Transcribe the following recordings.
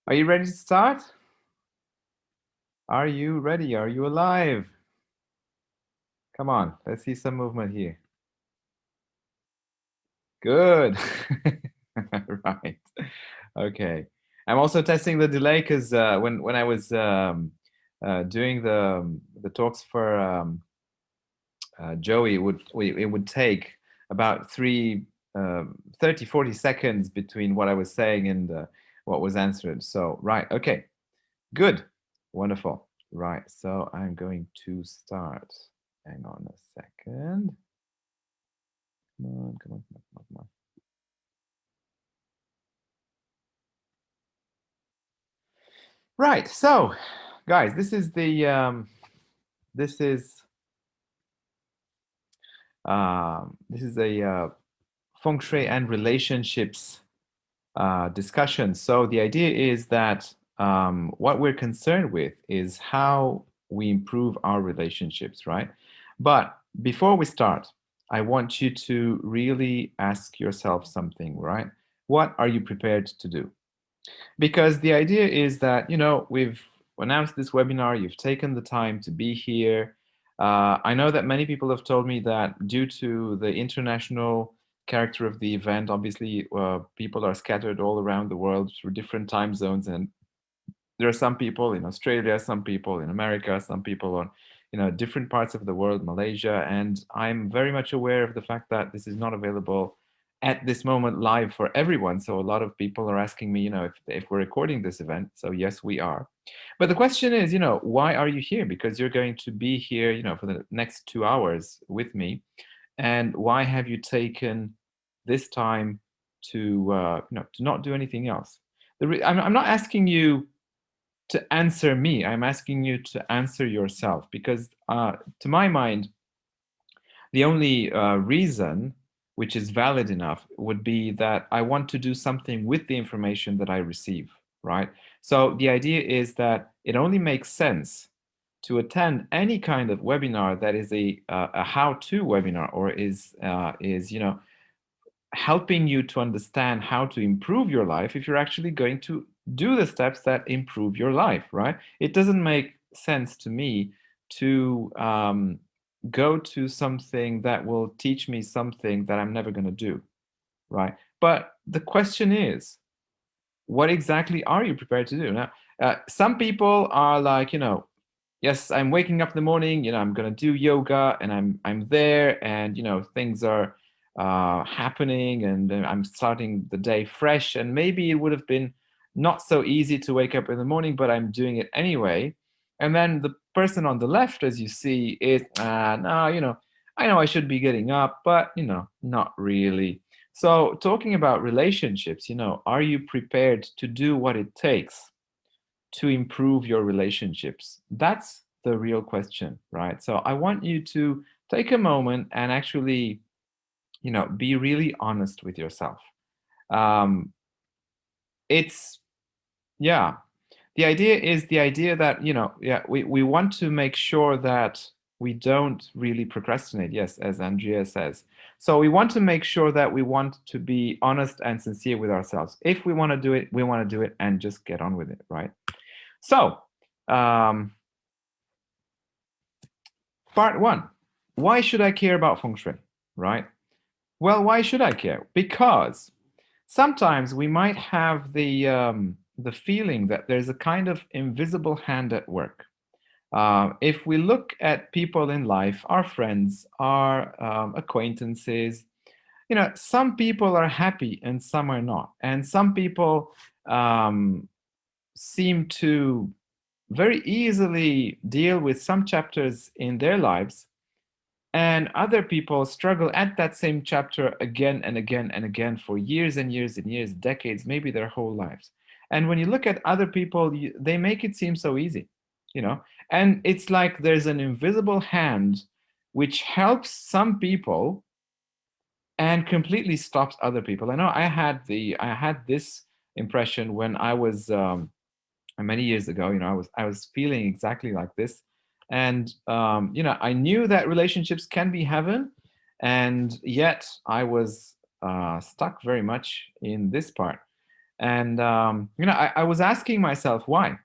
Are you ready to start? Are you ready? Are you alive? Come on, let's see some movement here. Good. Right. Okay. I'm also testing the delay because when I was doing the talks for Joey, it would take about 30, 40 seconds between what I was saying and what was answered. So, right. Okay. Good. Wonderful. Right. So I'm going to start. Hang on a second. Come on, come on, come on, come on, come on. Right. So, guys, this is this is a feng shui and relationships discussion. So the idea is that what we're concerned with is how we improve our relationships, right? But before we start, I want you to really ask yourself something, right? What are you prepared to do? Because the idea is that, we've announced this webinar, you've taken the time to be here. I know that many people have told me that due to the international character of the event, obviously, people are scattered all around the world through different time zones. And there are some people in Australia, some people in America, some people on, different parts of the world, Malaysia. And I'm very much aware of the fact that this is not available at this moment live for everyone. So a lot of people are asking me, if we're recording this event. So yes, we are. But the question is, why are you here? Because you're going to be here, for the next 2 hours with me. And why have you taken this time to, to not do anything else? I'm not asking you to answer me. I'm asking you to answer yourself because, to my mind, the only reason which is valid enough would be that I want to do something with the information that I receive, right? So the idea is that it only makes sense to attend any kind of webinar that is a how-to webinar or is helping you to understand how to improve your life if you're actually going to do the steps that improve your life, right? It doesn't make sense to me to go to something that will teach me something that I'm never going to do, right? But the question is, what exactly are you prepared to do? Now, some people are like, yes, I'm waking up in the morning, I'm going to do yoga and I'm there and, things are happening and I'm starting the day fresh. And maybe it would have been not so easy to wake up in the morning, but I'm doing it anyway. And then the person on the left, as you see, is, no, I know I should be getting up, but, not really. So talking about relationships, are you prepared to do what it takes to improve your relationships? That's the real question, right? So I want you to take a moment and actually, be really honest with yourself. Um, it's, yeah, the idea that, yeah, we want to make sure that we don't really procrastinate. Yes, as Andrea says. So we want to make sure that we want to be honest and sincere with ourselves. If we want to do it, we want to do it and just get on with it, right? So, part one, why should I care about feng shui, right? Well, why should I care? Because sometimes we might have the feeling that there's a kind of invisible hand at work. If we look at people in life, our friends, our acquaintances, some people are happy and some are not. And some people seem to very easily deal with some chapters in their lives, and other people struggle at that same chapter again and again and again for years and years and years, decades, maybe their whole lives. And when you look at other people, they make it seem so easy, and it's like there's an invisible hand which helps some people and completely stops other people. I know I had this impression when I was many years ago. I was feeling exactly like this, and I knew that relationships can be heaven, and yet I was stuck very much in this part. And I was asking myself why,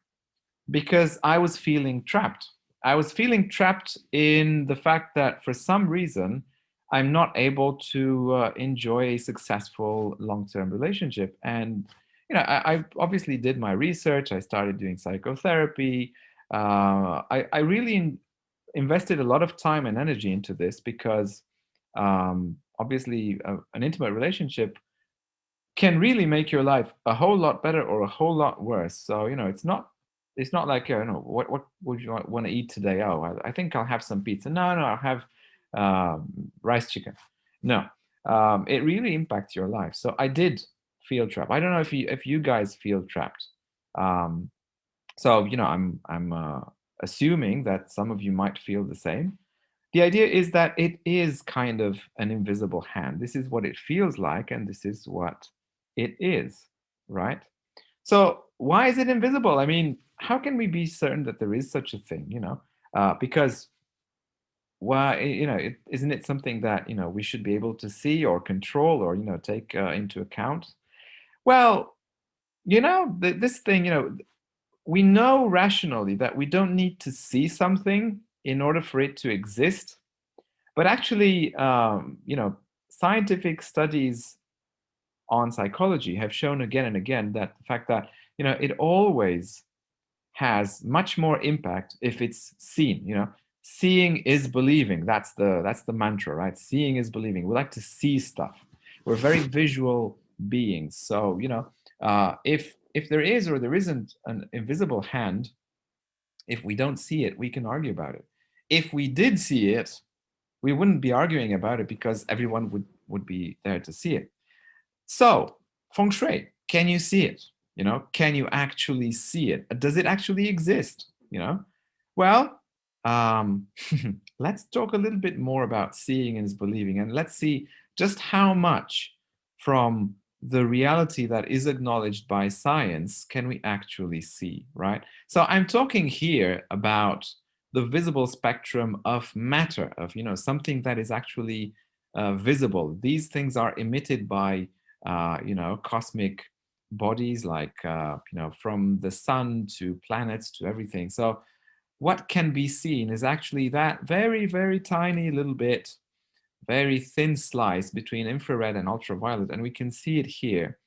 because I was feeling trapped. I was feeling trapped in the fact that for some reason, I'm not able to enjoy a successful long-term relationship. And I obviously did my research. I started doing psychotherapy. I really invested a lot of time and energy into this because obviously an intimate relationship can really make your life a whole lot better or a whole lot worse. So it's not like what would you want to eat today? Oh, I think I'll have some pizza. No, no, I'll have rice chicken. No, it really impacts your life. So I did feel trapped. I don't know if you guys feel trapped. Um, so I'm assuming that some of you might feel the same. The idea is that it is kind of an invisible hand. This is what it feels like, and this is what it is, right? So why is it invisible? I mean, how can we be certain that there is such a thing? Because why? Isn't it something that we should be able to see or control or take into account? Well, this thing, we know rationally that we don't need to see something in order for it to exist. But actually, scientific studies on psychology have shown again and again that the fact that it always has much more impact if it's seen. Seeing is believing. That's the mantra, right? Seeing is believing. We like to see stuff. We're very visual beings. So if there is or there isn't an invisible hand, if we don't see it, we can argue about it. If we did see it, we wouldn't be arguing about it because everyone would be there to see it. So, feng shui, can you see it? Can you actually see it? Does it actually exist? Well, um, let's talk a little bit more about seeing is believing, and let's see just how much from the reality that is acknowledged by science can we actually see, right? So I'm talking here about the visible spectrum of matter, of something that is actually visible. These things are emitted by cosmic bodies, like from the sun to planets to everything. So what can be seen is actually that very, very tiny little bit, very thin slice between infrared and ultraviolet, and we can see it here.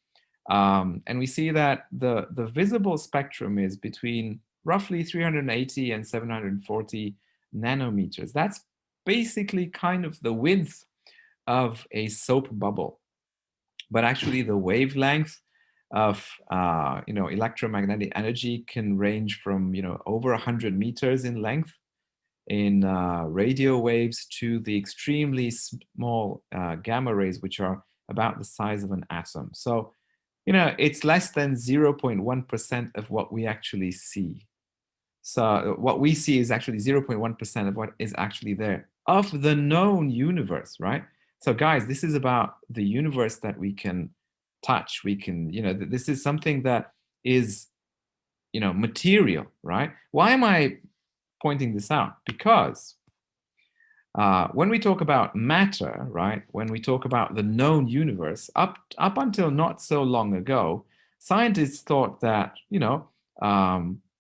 And we see that the visible spectrum is between roughly 380 and 740 nanometers. That's basically kind of the width of a soap bubble. But actually, the wavelength of electromagnetic energy can range from over 100 meters in length in radio waves to the extremely small gamma rays, which are about the size of an atom. So it's less than 0.1% of what we actually see. So what we see is actually 0.1% of what is actually there of the known universe, right? So guys, this is about the universe that we can touch. We can, this is something that is, material, right? Why am I pointing this out? Because when we talk about matter, right, when we talk about the known universe, up until not so long ago, scientists thought that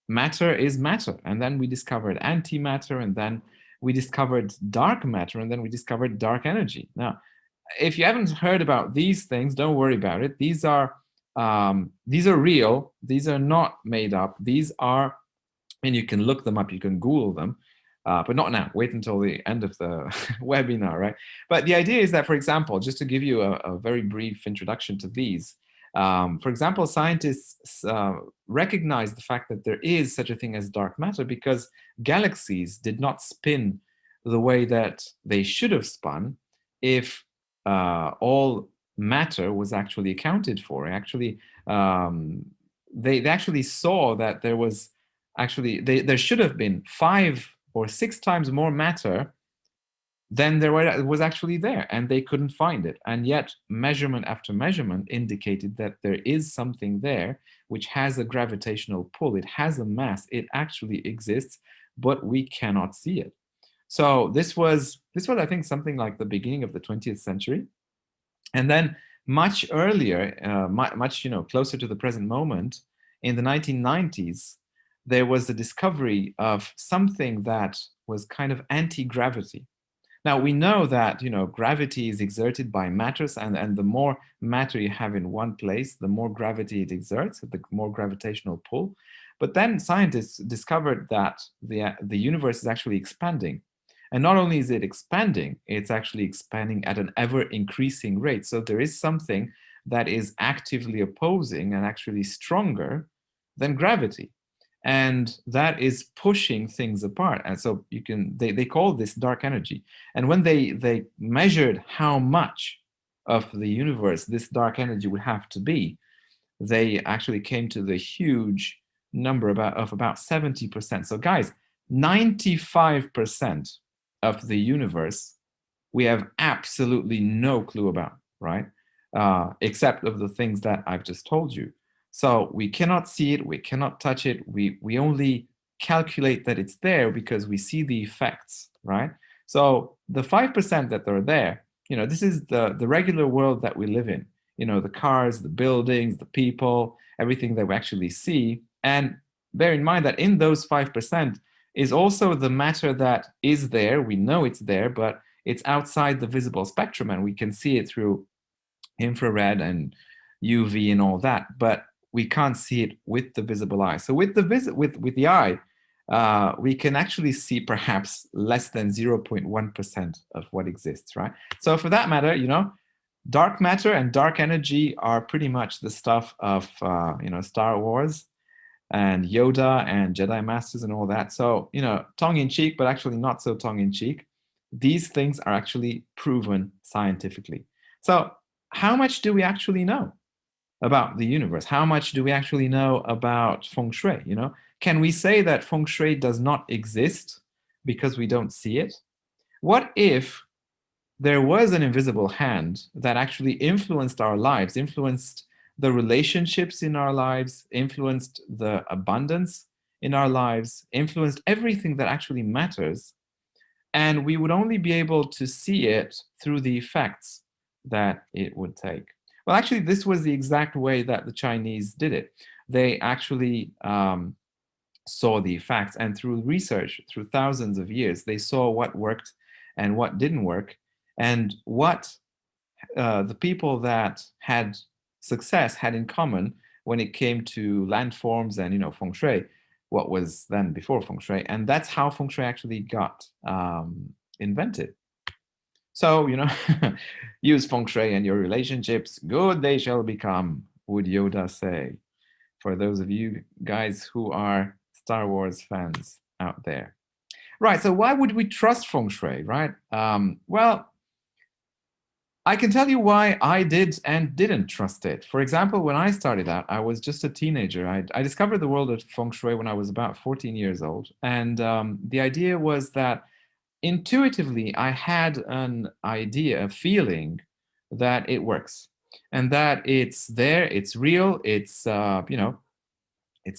matter is matter, and then we discovered antimatter, and then we discovered dark matter, and then we discovered dark energy. Now, if you haven't heard about these things, don't worry about it. These are real. These are not made up. These are, and you can look them up. You can Google them. But not now. Wait until the end of the webinar, right? But the idea is that, for example, just to give you a very brief introduction to these, for example, scientists recognize the fact that there is such a thing as dark matter because galaxies did not spin the way that they should have spun if all matter was actually accounted for. Actually, they actually saw that there was there should have been 5 or 6 times more matter than there was actually there, and they couldn't find it. And yet measurement after measurement indicated that there is something there which has a gravitational pull. It has a mass. It actually exists, but we cannot see it. So this was I think something like the beginning of the 20th century. And then Much earlier, much closer to the present moment, in the 1990s, there was the discovery of something that was kind of anti-gravity. Now we know that gravity is exerted by matters, and the more matter you have in one place, the more gravity it exerts, the more gravitational pull. But then scientists discovered that the universe is actually expanding. And not only is it expanding, it's actually expanding at an ever increasing rate. So there is something that is actively opposing and actually stronger than gravity. And that is pushing things apart. And so they call this dark energy. And when they measured how much of the universe this dark energy would have to be, they actually came to the huge number of about 70%. So guys, 95% of the universe we have absolutely no clue about, right? Except of the things that I've just told you. So we cannot see it, we cannot touch it, we only calculate that it's there because we see the effects, right? So the 5% that are there, this is the regular world that we live in. The cars, the buildings, the people, everything that we actually see. And bear in mind that in those 5% is also the matter that is there. We know it's there, but it's outside the visible spectrum, and we can see it through infrared and UV and all that, but we can't see it with the visible eye. So with the eye, we can actually see perhaps less than 0.1% of what exists, right? So for that matter, dark matter and dark energy are pretty much the stuff of Star Wars and Yoda and Jedi Masters and all that. So, tongue in cheek, but actually not so tongue in cheek. These things are actually proven scientifically. So, how much do we actually know about the universe? How much do we actually know about Feng Shui? Can we say that Feng Shui does not exist because we don't see it? What if there was an invisible hand that actually influenced our lives, influenced the relationships in our lives, influenced the abundance in our lives, influenced everything that actually matters, and we would only be able to see it through the effects that it would take? Well, actually, this was the exact way that the Chinese did it. They actually saw the effects, and through research, through thousands of years, they saw what worked and what didn't work, and what the people that had success had in common when it came to landforms and Feng Shui, what was then before Feng Shui, and that's how Feng Shui actually got invented. So use Feng Shui and your relationships, good they shall become, would Yoda say. For those of you guys who are Star Wars fans out there. Right, so why would we trust Feng Shui, right? Well, I can tell you why I did and didn't trust it. For example, when I started out, I was just a teenager. I discovered the world of Feng Shui when I was about 14 years old. And the idea was that intuitively, I had an idea, a feeling that it works and that it's there, it's real, it's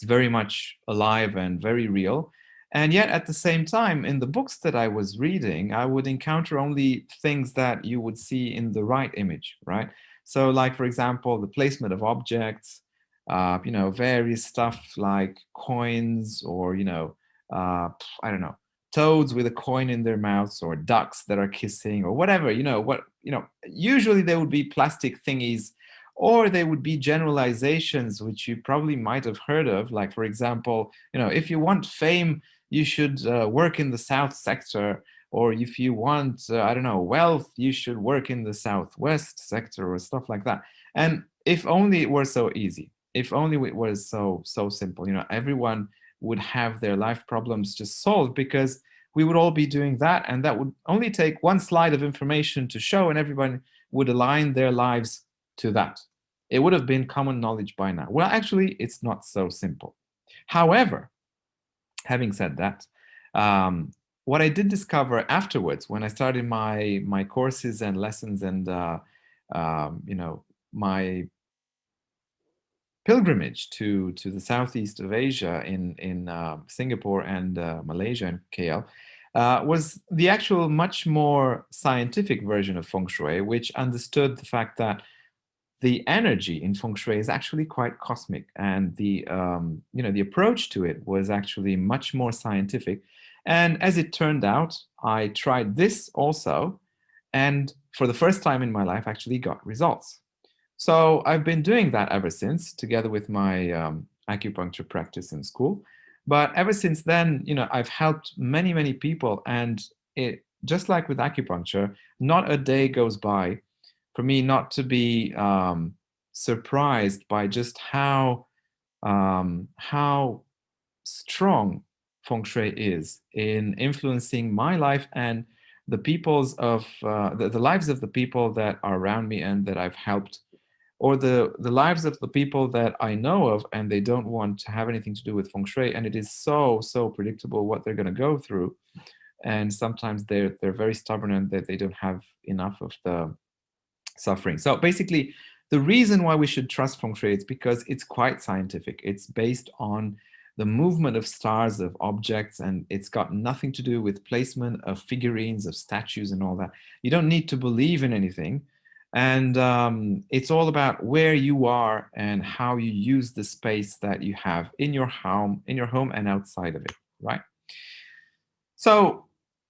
very much alive and very real. And yet at the same time, in the books that I was reading, I would encounter only things that you would see in the right image, right? So like, for example, the placement of objects, various stuff like coins or, I don't know, toads with a coin in their mouths, or ducks that are kissing, or whatever, usually there would be plastic thingies, or they would be generalizations which you probably might have heard of. Like, for example, if you want fame, you should work in the South sector, or if you want, I don't know, wealth, you should work in the Southwest sector, or stuff like that. And if only it were so easy, if only it was so simple, everyone would have their life problems just solved, because we would all be doing that, and that would only take one slide of information to show, and everyone would align their lives to that. It would have been common knowledge by now. Well, actually, it's not so simple. However, having said that, what I did discover afterwards, when I started my courses and lessons and my pilgrimage to the southeast of Asia in Singapore and Malaysia and KL, was the actual much more scientific version of Feng Shui, which understood the fact that the energy in feng shui is actually quite cosmic, and the approach to it was actually much more scientific. And as it turned out, I tried this also, and for the first time in my life, actually got results. So I've been doing that ever since, together with my acupuncture practice in school. But ever since then, I've helped many, many people, and it just like with acupuncture, not a day goes by for me not to be surprised by just how strong feng shui is in influencing my life and the lives of the people that are around me and that I've helped, or the lives of the people that I know of, and they don't want to have anything to do with feng shui, and it is so predictable what they're going to go through, and sometimes they're very stubborn and that they don't have enough of the suffering. So basically, the reason why we should trust feng shui is because it's quite scientific. It's based on the movement of stars, of objects, and it's got nothing to do with placement of figurines, of statues, and all that. You don't need to believe in anything. And it's all about where you are and how you use the space that you have in your home and outside of it, right? So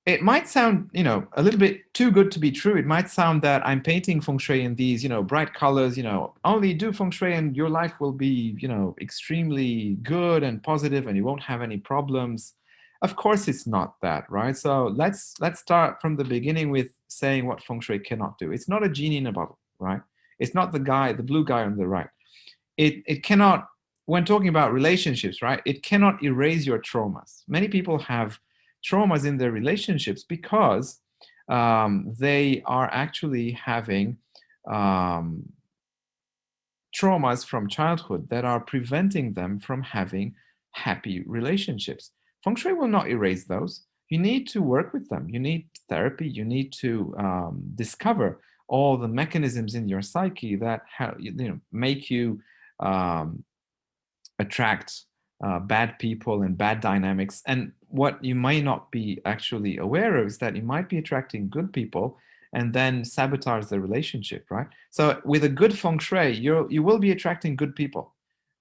it might sound, a little bit too good to be true. It might sound that I'm painting feng shui in these, bright colors, only do feng shui and your life will be, extremely good and positive and you won't have any problems. Of course, it's not that, right? So let's start from the beginning with saying what feng shui cannot do. It's not a genie in a bottle, right? It's not the blue guy on the right. It cannot, when talking about relationships, right, it cannot erase your traumas. Many people have traumas in their relationships because they are actually having um, traumas from childhood that are preventing them from having happy relationships. Feng Shui will not erase those. You need to work with them. You need therapy. You need to discover all the mechanisms in your psyche that make you um, attract bad people and bad dynamics. And what you might not be actually aware of is that you might be attracting good people and then sabotage the relationship, right? So with a good feng shui, you will be attracting good people.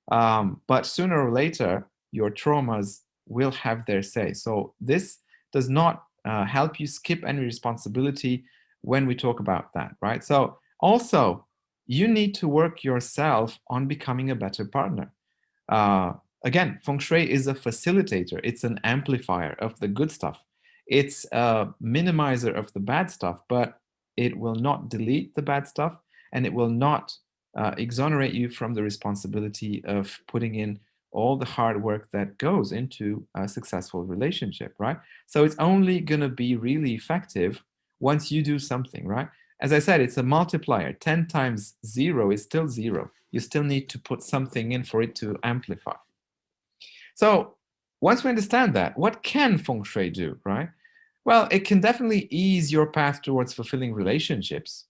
But sooner or later, your traumas will have their say. So this does not help you skip any responsibility when we talk about that, right? So also, you need to work yourself on becoming a better partner. Uh, Again, feng shui is a facilitator. It's an amplifier of the good stuff. It's a minimizer of the bad stuff, but it will not delete the bad stuff, and it will not exonerate you from the responsibility of putting in all the hard work that goes into a successful relationship, right? So it's only going to be really effective once you do something, right? As I said, it's a multiplier. 10 times 0 is still 0. You still need to put something in for it to amplify. So once we understand that, what can feng shui do, right? Well, it can definitely ease your path towards fulfilling relationships.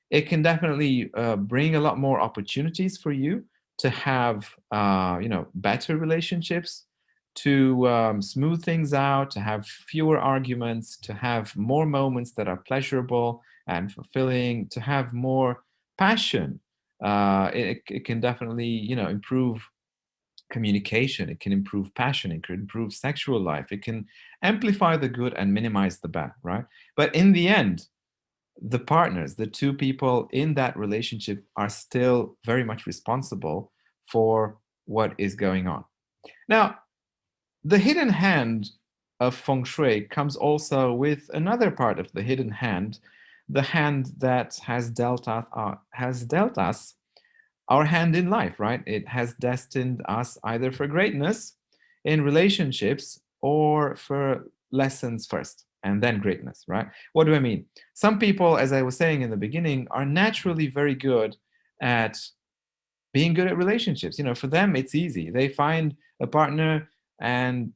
It can definitely bring a lot more opportunities for you to have, better relationships, to smooth things out, to have fewer arguments, to have more moments that are pleasurable and fulfilling, to have more passion. It can definitely, improve communication. It can improve passion. It can improve sexual life. It can amplify the good and minimize the bad, right? But in the end, the partners, the two people in that relationship, are still very much responsible for what is going on. Now, the hidden hand of feng shui comes also with another part of the hidden hand, the hand that has dealt us our hand in life, right? It has destined us either for greatness in relationships or for lessons first and then greatness, right? What do I mean? Some people, as I was saying in the beginning, are naturally very good at being good at relationships. For them, it's easy. They find a partner and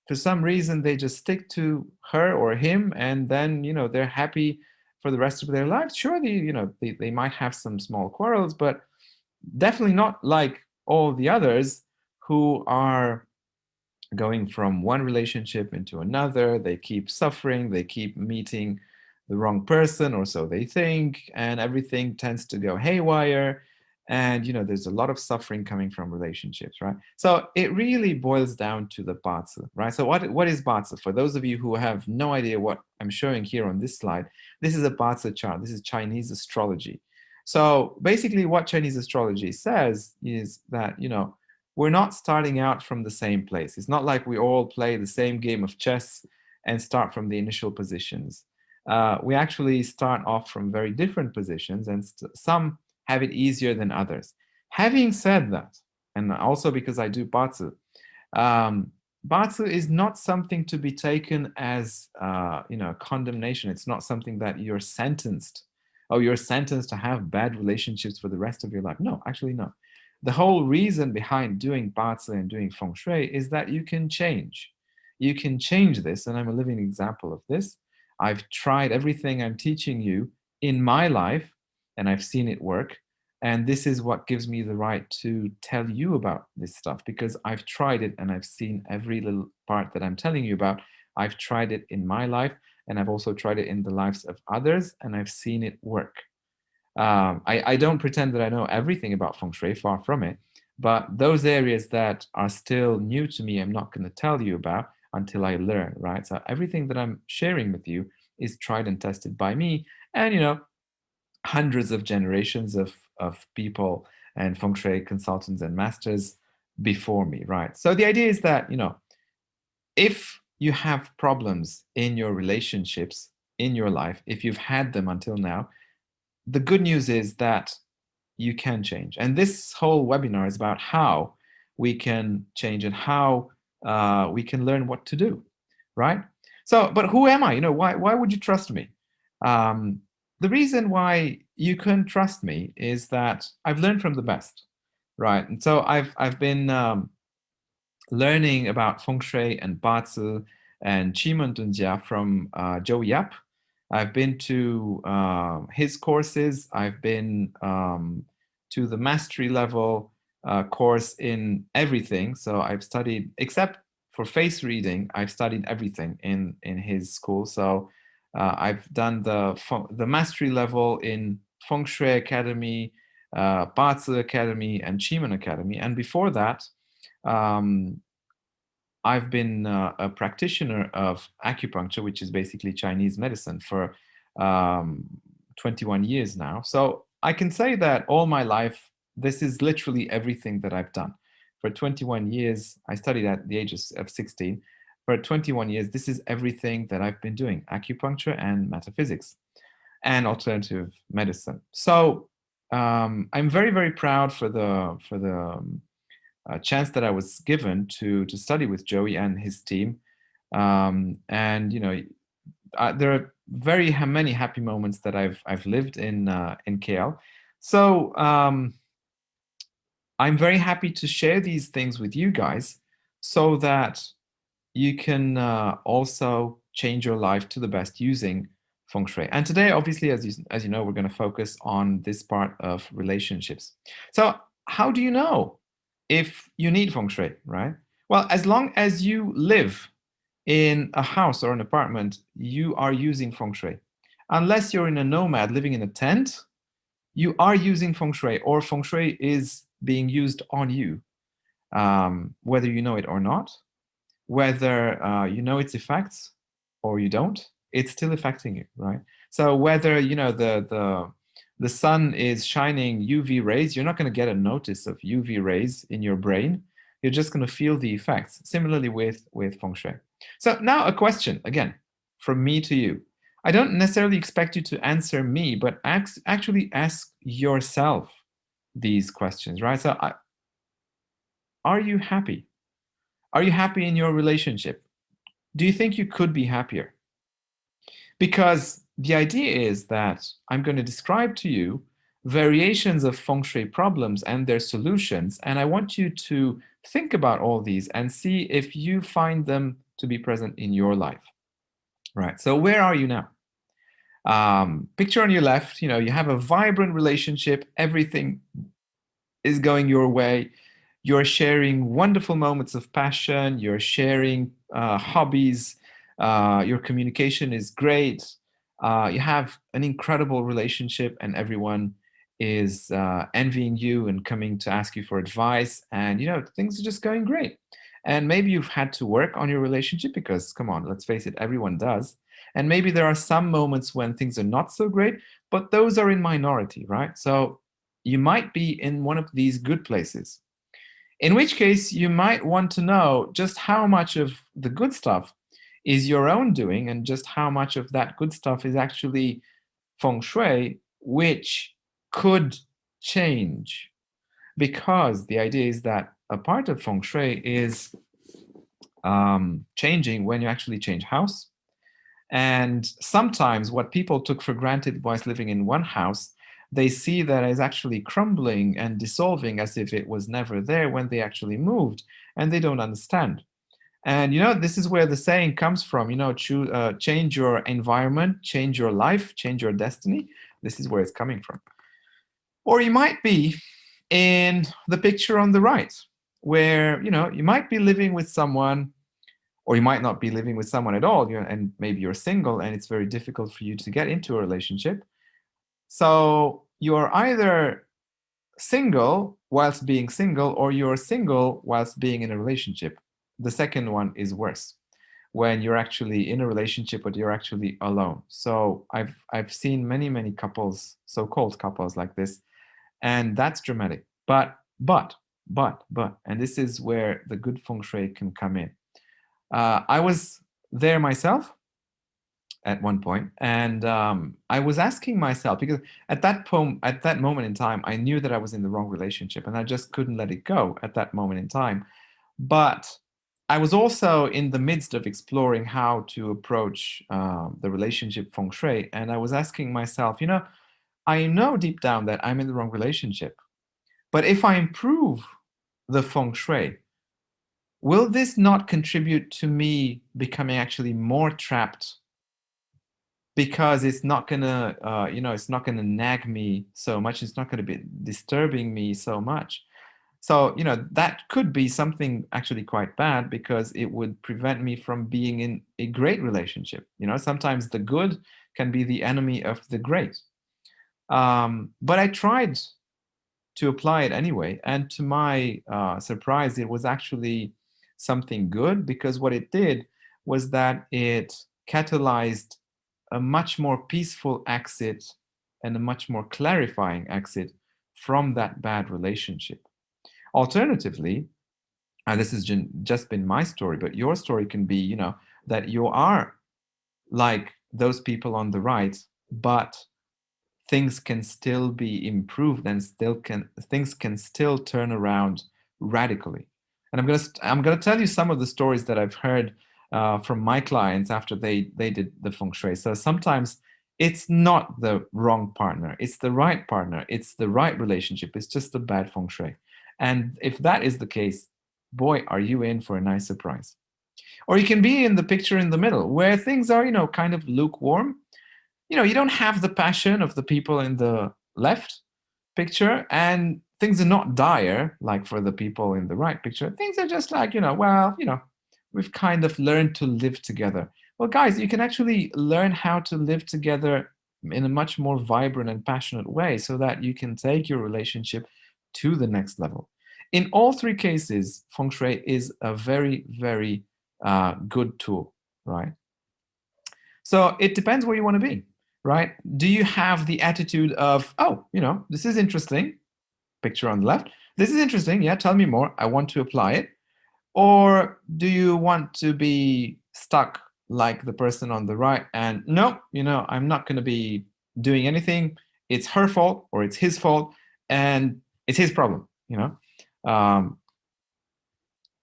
for some reason they just stick to her or him, and then, they're happy for the rest of their lives. Sure, they might have some small quarrels, but definitely not like all the others who are going from one relationship into another. They keep suffering, they keep meeting the wrong person, or so they think, and everything tends to go haywire. And there's a lot of suffering coming from relationships, right? So it really boils down to the Bazi, right? So what is Bazi? For those of you who have no idea what I'm showing here on this slide, this is a Bazi chart. This is Chinese astrology. So basically what Chinese astrology says is that, we're not starting out from the same place. It's not like we all play the same game of chess and start from the initial positions. We actually start off from very different positions, and some have it easier than others. Having said that, and also because I do Batsu, Batsu is not something to be taken as condemnation. It's not something that you're sentenced. Oh, you're sentenced to have bad relationships for the rest of your life. No, actually, no. The whole reason behind doing Batsu and doing Feng Shui is that you can change. You can change this, and I'm a living example of this. I've tried everything I'm teaching you in my life, and I've seen it work. And this is what gives me the right to tell you about this stuff, because I've tried it and I've seen every little part that I'm telling you about. I've tried it in my life, and I've also tried it in the lives of others, and I've seen it work. I don't pretend that I know everything about Feng Shui, far from it. But those areas that are still new to me, I'm not going to tell you about until I learn, right? So everything that I'm sharing with you is tried and tested by me, and hundreds of generations of people and Feng Shui consultants and masters before me, right? So the idea is that, if you have problems in your relationships, in your life, if you've had them until now, the good news is that you can change. And this whole webinar is about how we can change and how we can learn what to do, right? So, but who am I? Why would you trust me? The reason why you can trust me is that I've learned from the best, right? And so I've been learning about Feng Shui and Bazi and Qimeng Dunjia from Joe Yap. I've been to his courses. I've been to the mastery level course in everything. So I've studied, except for face reading, I've studied everything in his school. So I've done the mastery level in Feng Shui Academy, Bazi Academy, and Qimeng Academy. And before that, I've been a practitioner of acupuncture, which is basically Chinese medicine, for 21 years now. So I can say that all my life, this is literally everything that I've done. For 21 years, I studied at the age of 16. For 21 years, this is everything that I've been doing: acupuncture and metaphysics and alternative medicine. So I'm very, very proud for the chance that I was given to study with Joey and his team. And there are very many happy moments that I've lived in KL. So I'm very happy to share these things with you guys, so that you can also change your life to the best using Feng Shui. And today, obviously, as you know, we're going to focus on this part of relationships. So how do you know if you need Feng Shui, right? Well, as long as you live in a house or an apartment, you are using Feng Shui. Unless you're in a nomad living in a tent, you are using Feng Shui, or Feng Shui is being used on you, whether you know it or not. Whether you know its effects or you don't, it's still affecting you, right? So whether the sun is shining UV rays, you're not going to get a notice of UV rays in your brain. You're just going to feel the effects. Similarly with Feng Shui. So now a question again from me to you. I don't necessarily expect you to answer me, but actually ask yourself these questions, right? So are you happy? Are you happy in your relationship? Do you think you could be happier? Because the idea is that I'm going to describe to you variations of Feng Shui problems and their solutions, and I want you to think about all these and see if you find them to be present in your life. Right, so where are you now? Picture on your left, you have a vibrant relationship, everything is going your way. You're sharing wonderful moments of passion. You're sharing hobbies. Your communication is great. You have an incredible relationship, and everyone is envying you and coming to ask you for advice, and things are just going great. And maybe you've had to work on your relationship because, come on, let's face it, everyone does. And maybe there are some moments when things are not so great, but those are in minority, right? So you might be in one of these good places, in which case you might want to know just how much of the good stuff is your own doing and just how much of that good stuff is actually feng shui, which could change. Because the idea is that a part of feng shui is changing when you actually change house. And sometimes what people took for granted whilst living in one house, they see that as actually crumbling and dissolving as if it was never there when they actually moved, and they don't understand. And this is where the saying comes from, change your environment, change your life, change your destiny. This is where it's coming from. Or you might be in the picture on the right, where you might be living with someone, or you might not be living with someone at all, and maybe you're single and it's very difficult for you to get into a relationship. So you're either single whilst being single, or you're single whilst being in a relationship. The second one is worse, when you're actually in a relationship but you're actually alone. So I've seen many couples, so-called couples like this, and that's dramatic. But, and this is where the good feng shui can come in. I was there myself at one point, and I was asking myself, because at that moment in time, I knew that I was in the wrong relationship, and I just couldn't let it go at that moment in time. But I was also in the midst of exploring how to approach the relationship feng shui, and I was asking myself, I know deep down that I'm in the wrong relationship, but if I improve the feng shui, will this not contribute to me becoming actually more trapped, because it's not gonna it's not gonna nag me so much, it's not gonna be disturbing me so much. So that could be something actually quite bad, because it would prevent me from being in a great relationship. Sometimes the good can be the enemy of the great. But I tried to apply it anyway, and to my surprise, it was actually something good, because what it did was that it catalyzed a much more peaceful exit and a much more clarifying exit from that bad relationship. Alternatively, and this has just been my story, but your story can be, that you are like those people on the right, but things can still be improved, and things can still turn around radically. And I'm gonna tell you some of the stories that I've heard from my clients after they did the feng shui. So sometimes it's not the wrong partner, it's the right partner, it's the right relationship, it's just the bad feng shui. And if that is the case, boy, are you in for a nice surprise. Or you can be in the picture in the middle, where things are kind of lukewarm. You don't have the passion of the people in the left picture, and things are not dire like for the people in the right picture. Things are just like, well, we've kind of learned to live together. Well, guys, you can actually learn how to live together in a much more vibrant and passionate way, so that you can take your relationship to the next level. In all three cases, feng shui is a very, very good tool, right? So it depends where you want to be, right? Do you have the attitude of, oh, this is interesting, picture on the left, this is interesting, yeah, tell me more, I want to apply it? Or do you want to be stuck like the person on the right, and no, I'm not going to be doing anything, it's her fault or it's his fault, and it's his problem, Um,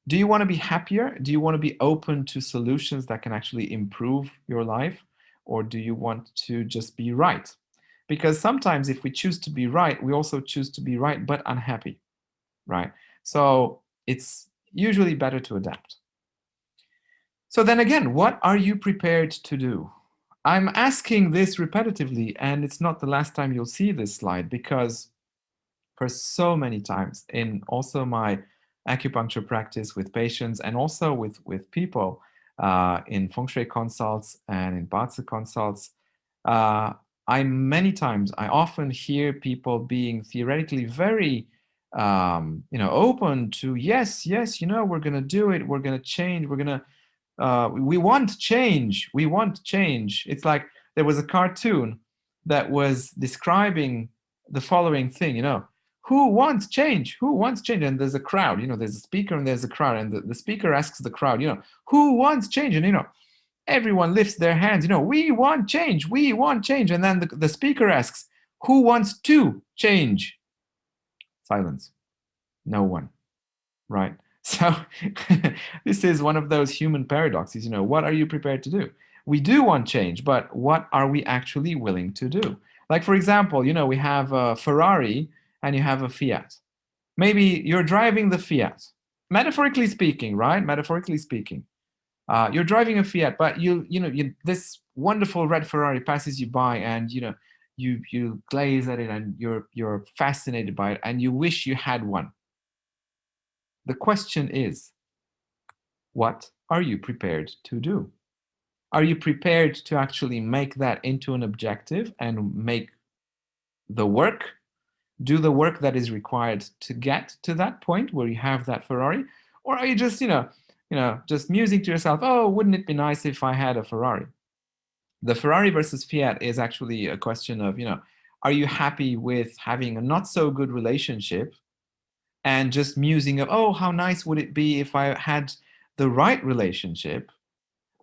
do you want to be happier? Do you want to be open to solutions that can actually improve your life? Or do you want to just be right? Because sometimes if we choose to be right, we also choose to be right but unhappy, right? So it's usually better to adapt. So then again, what are you prepared to do? I'm asking this repetitively, and it's not the last time you'll see this slide, because for so many times in also my acupuncture practice with patients, and also with people in feng shui consults and in Bazi consults, many times, I often hear people being theoretically very, open to, yes, yes, we're going to do it. We're going to change. We want change. We want change. It's like there was a cartoon that was describing the following thing, who wants change? Who wants change? And there's a crowd, there's a speaker and there's a crowd. And the speaker asks the crowd, who wants change? And, everyone lifts their hands, we want change. We want change. And then the speaker asks, who wants to change? Silence. No one. Right? So this is one of those human paradoxes. What are you prepared to do? We do want change, but what are we actually willing to do? Like, for example, we have a Ferrari and you have a Fiat. Maybe you're driving the Fiat, metaphorically speaking, right? Metaphorically speaking. You're driving a Fiat, but this wonderful red Ferrari passes you by, and you glaze at it, and you're fascinated by it, and you wish you had one. The question is, what are you prepared to do? Are you prepared to actually make that into an objective and do the work that is required to get to that point where you have that Ferrari? Or are you just, just musing to yourself, oh, wouldn't it be nice if I had a Ferrari? The Ferrari versus Fiat is actually a question of, are you happy with having a not so good relationship and just musing of, oh, how nice would it be if I had the right relationship,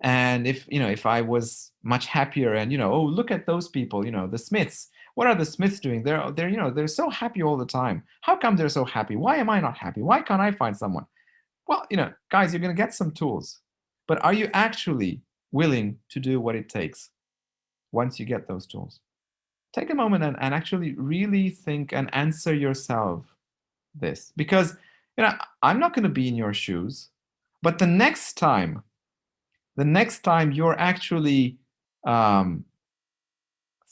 and if I was much happier, and oh, look at those people, the Smiths. What are the Smiths doing? They're so happy all the time. How come they're so happy? Why am I not happy? Why can't I find someone? Well, guys, you're going to get some tools, but are you actually willing to do what it takes once you get those tools? Take a moment and actually really think and answer yourself this, because I'm not going to be in your shoes, but the next time you're actually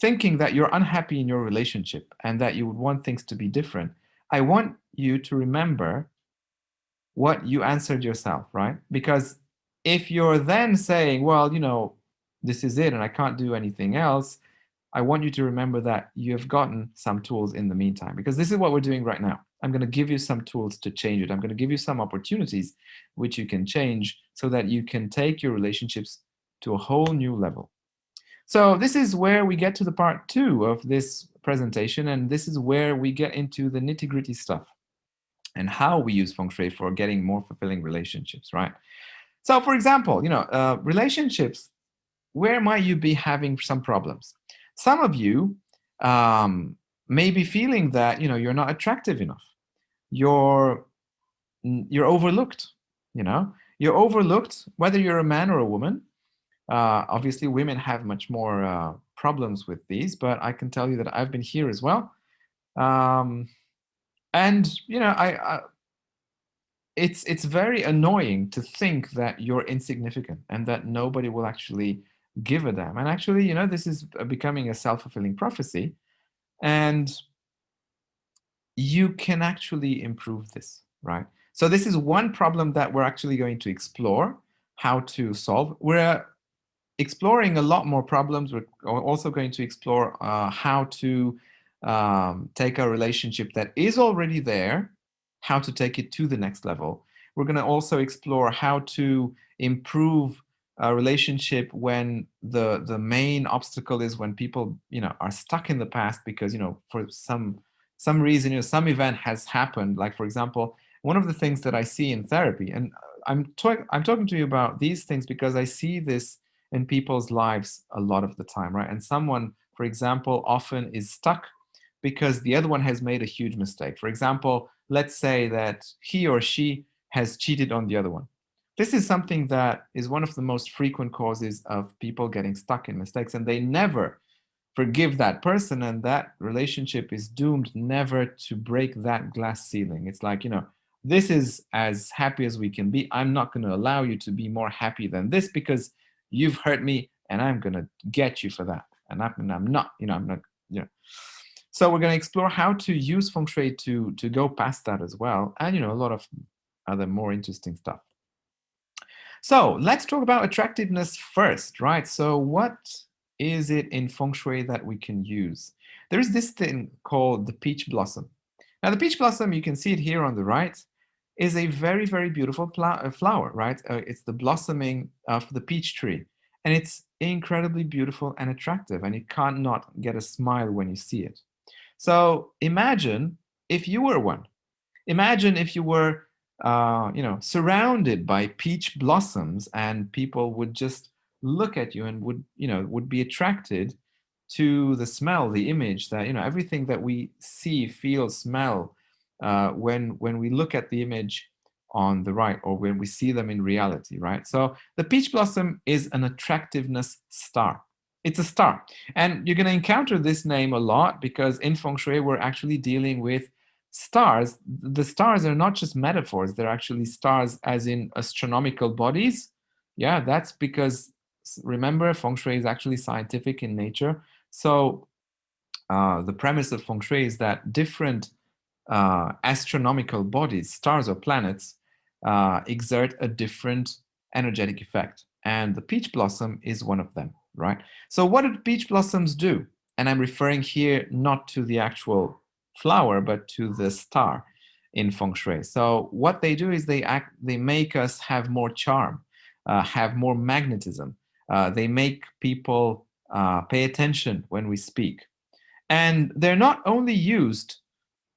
thinking that you're unhappy in your relationship and that you would want things to be different, I want you to remember what you answered yourself, right? Because if you're then saying, well, this is it and I can't do anything else, I want you to remember that you have gotten some tools in the meantime, because this is what we're doing right now. I'm going to give you some tools to change it. I'm going to give you some opportunities which you can change so that you can take your relationships to a whole new level. So this is where we get to the part 2 of this presentation, and this is where we get into the nitty-gritty stuff and how we use Feng Shui for getting more fulfilling relationships, right? So, for example, relationships, where might you be having some problems? Some of you may be feeling that you're not attractive enough. You're overlooked. You're overlooked, whether you're a man or a woman. Obviously, women have much more problems with these, but I can tell you that I've been here as well. And it's very annoying to think that you're insignificant and that nobody will actually give a damn. And actually, this is becoming a self-fulfilling prophecy, and you can actually improve this, right? So this is one problem that we're actually going to explore how to solve. We're exploring a lot more problems. We're also going to explore how to take a relationship that is already there, how to take it to the next level. We're going to also explore how to improve a relationship when the main obstacle is when people are stuck in the past because for some reason some event has happened. Like, for example, one of the things that I see in therapy, and I'm talking to you about these things because I see this in people's lives a lot of the time, right? And someone, for example, often is stuck because the other one has made a huge mistake. For example, let's say that he or she has cheated on the other one. This is something that is one of the most frequent causes of people getting stuck in mistakes, and they never forgive that person, and that relationship is doomed never to break that glass ceiling. It's like, this is as happy as we can be. I'm not going to allow you to be more happy than this because you've hurt me, and I'm going to get you for that. And I'm not. So we're going to explore how to use Feng Shui to go past that as well, and a lot of other more interesting stuff. So let's talk about attractiveness first, right? So what is it in feng shui that we can use? There is this thing called the peach blossom. Now, the peach blossom, you can see it here on the right, is a very, very beautiful flower, right? It's the blossoming of the peach tree. And it's incredibly beautiful and attractive, and you can't not get a smile when you see it. So imagine if you were one. Imagine if you were, surrounded by peach blossoms, and people would just look at you and would be attracted to the smell, the image that everything that we see, feel, smell when we look at the image on the right, or when we see them in reality, right? So the peach blossom is an attractiveness star. It's a star, and you're going to encounter this name a lot because in feng shui we're actually dealing with stars. The stars are not just metaphors, they're actually stars as in astronomical bodies. Yeah, that's because, remember, feng shui is actually scientific in nature. So the premise of feng shui is that different astronomical bodies, stars or planets, exert a different energetic effect. And the peach blossom is one of them, right? So what do peach blossoms do? And I'm referring here not to the actual flower, but to the star in feng shui. So what they do is they make us have more charm, have more magnetism. They make people pay attention when we speak. And they're not only used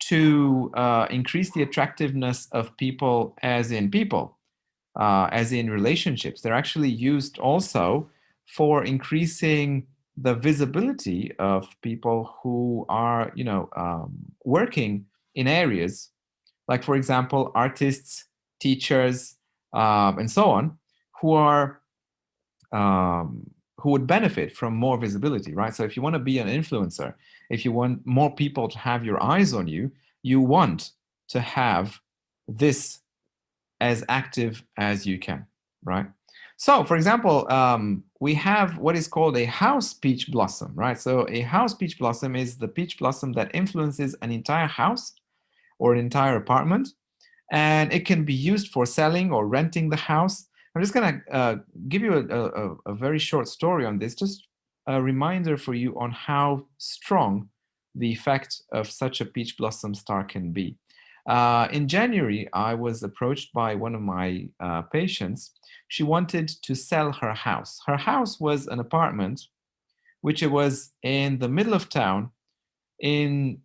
to increase the attractiveness of people, as in relationships. They're actually used also for increasing the visibility of people who are, working in areas like, for example, artists, teachers, and so on, who are who would benefit from more visibility, right? So if you want to be an influencer, if you want more people to have your eyes on you, you want to have this as active as you can, right? So, for example, we have what is called a house peach blossom, right? So a house peach blossom is the peach blossom that influences an entire house or an entire apartment, and it can be used for selling or renting the house. I'm just going to give you a very short story on this, just a reminder for you on how strong the effect of such a peach blossom star can be. In January, I was approached by one of my patients. She wanted to sell her house. Her house was an apartment, which it was in the middle of town. It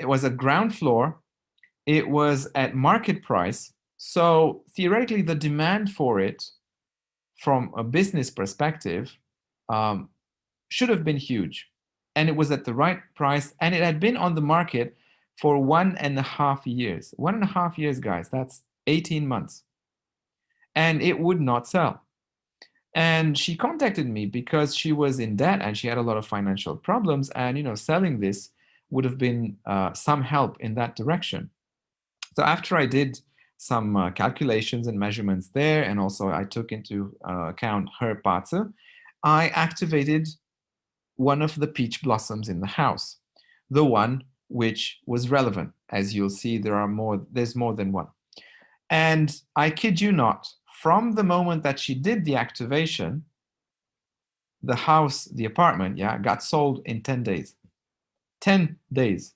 was a ground floor. It was at market price. So theoretically, the demand for it from a business perspective um, should have been huge. And it was at the right price. And it had been on the market for 1.5 years. 1.5 years, guys, that's 18 months. And it would not sell. And she contacted me because she was in debt and she had a lot of financial problems. And, selling this would have been some help in that direction. So after I did some calculations and measurements there, and also I took into account her parts, I activated one of the peach blossoms in the house, the one which was relevant. As you'll see, there's more than one. And I kid you not, from the moment that she did the activation, the apartment, got sold in 10 days. 10 days.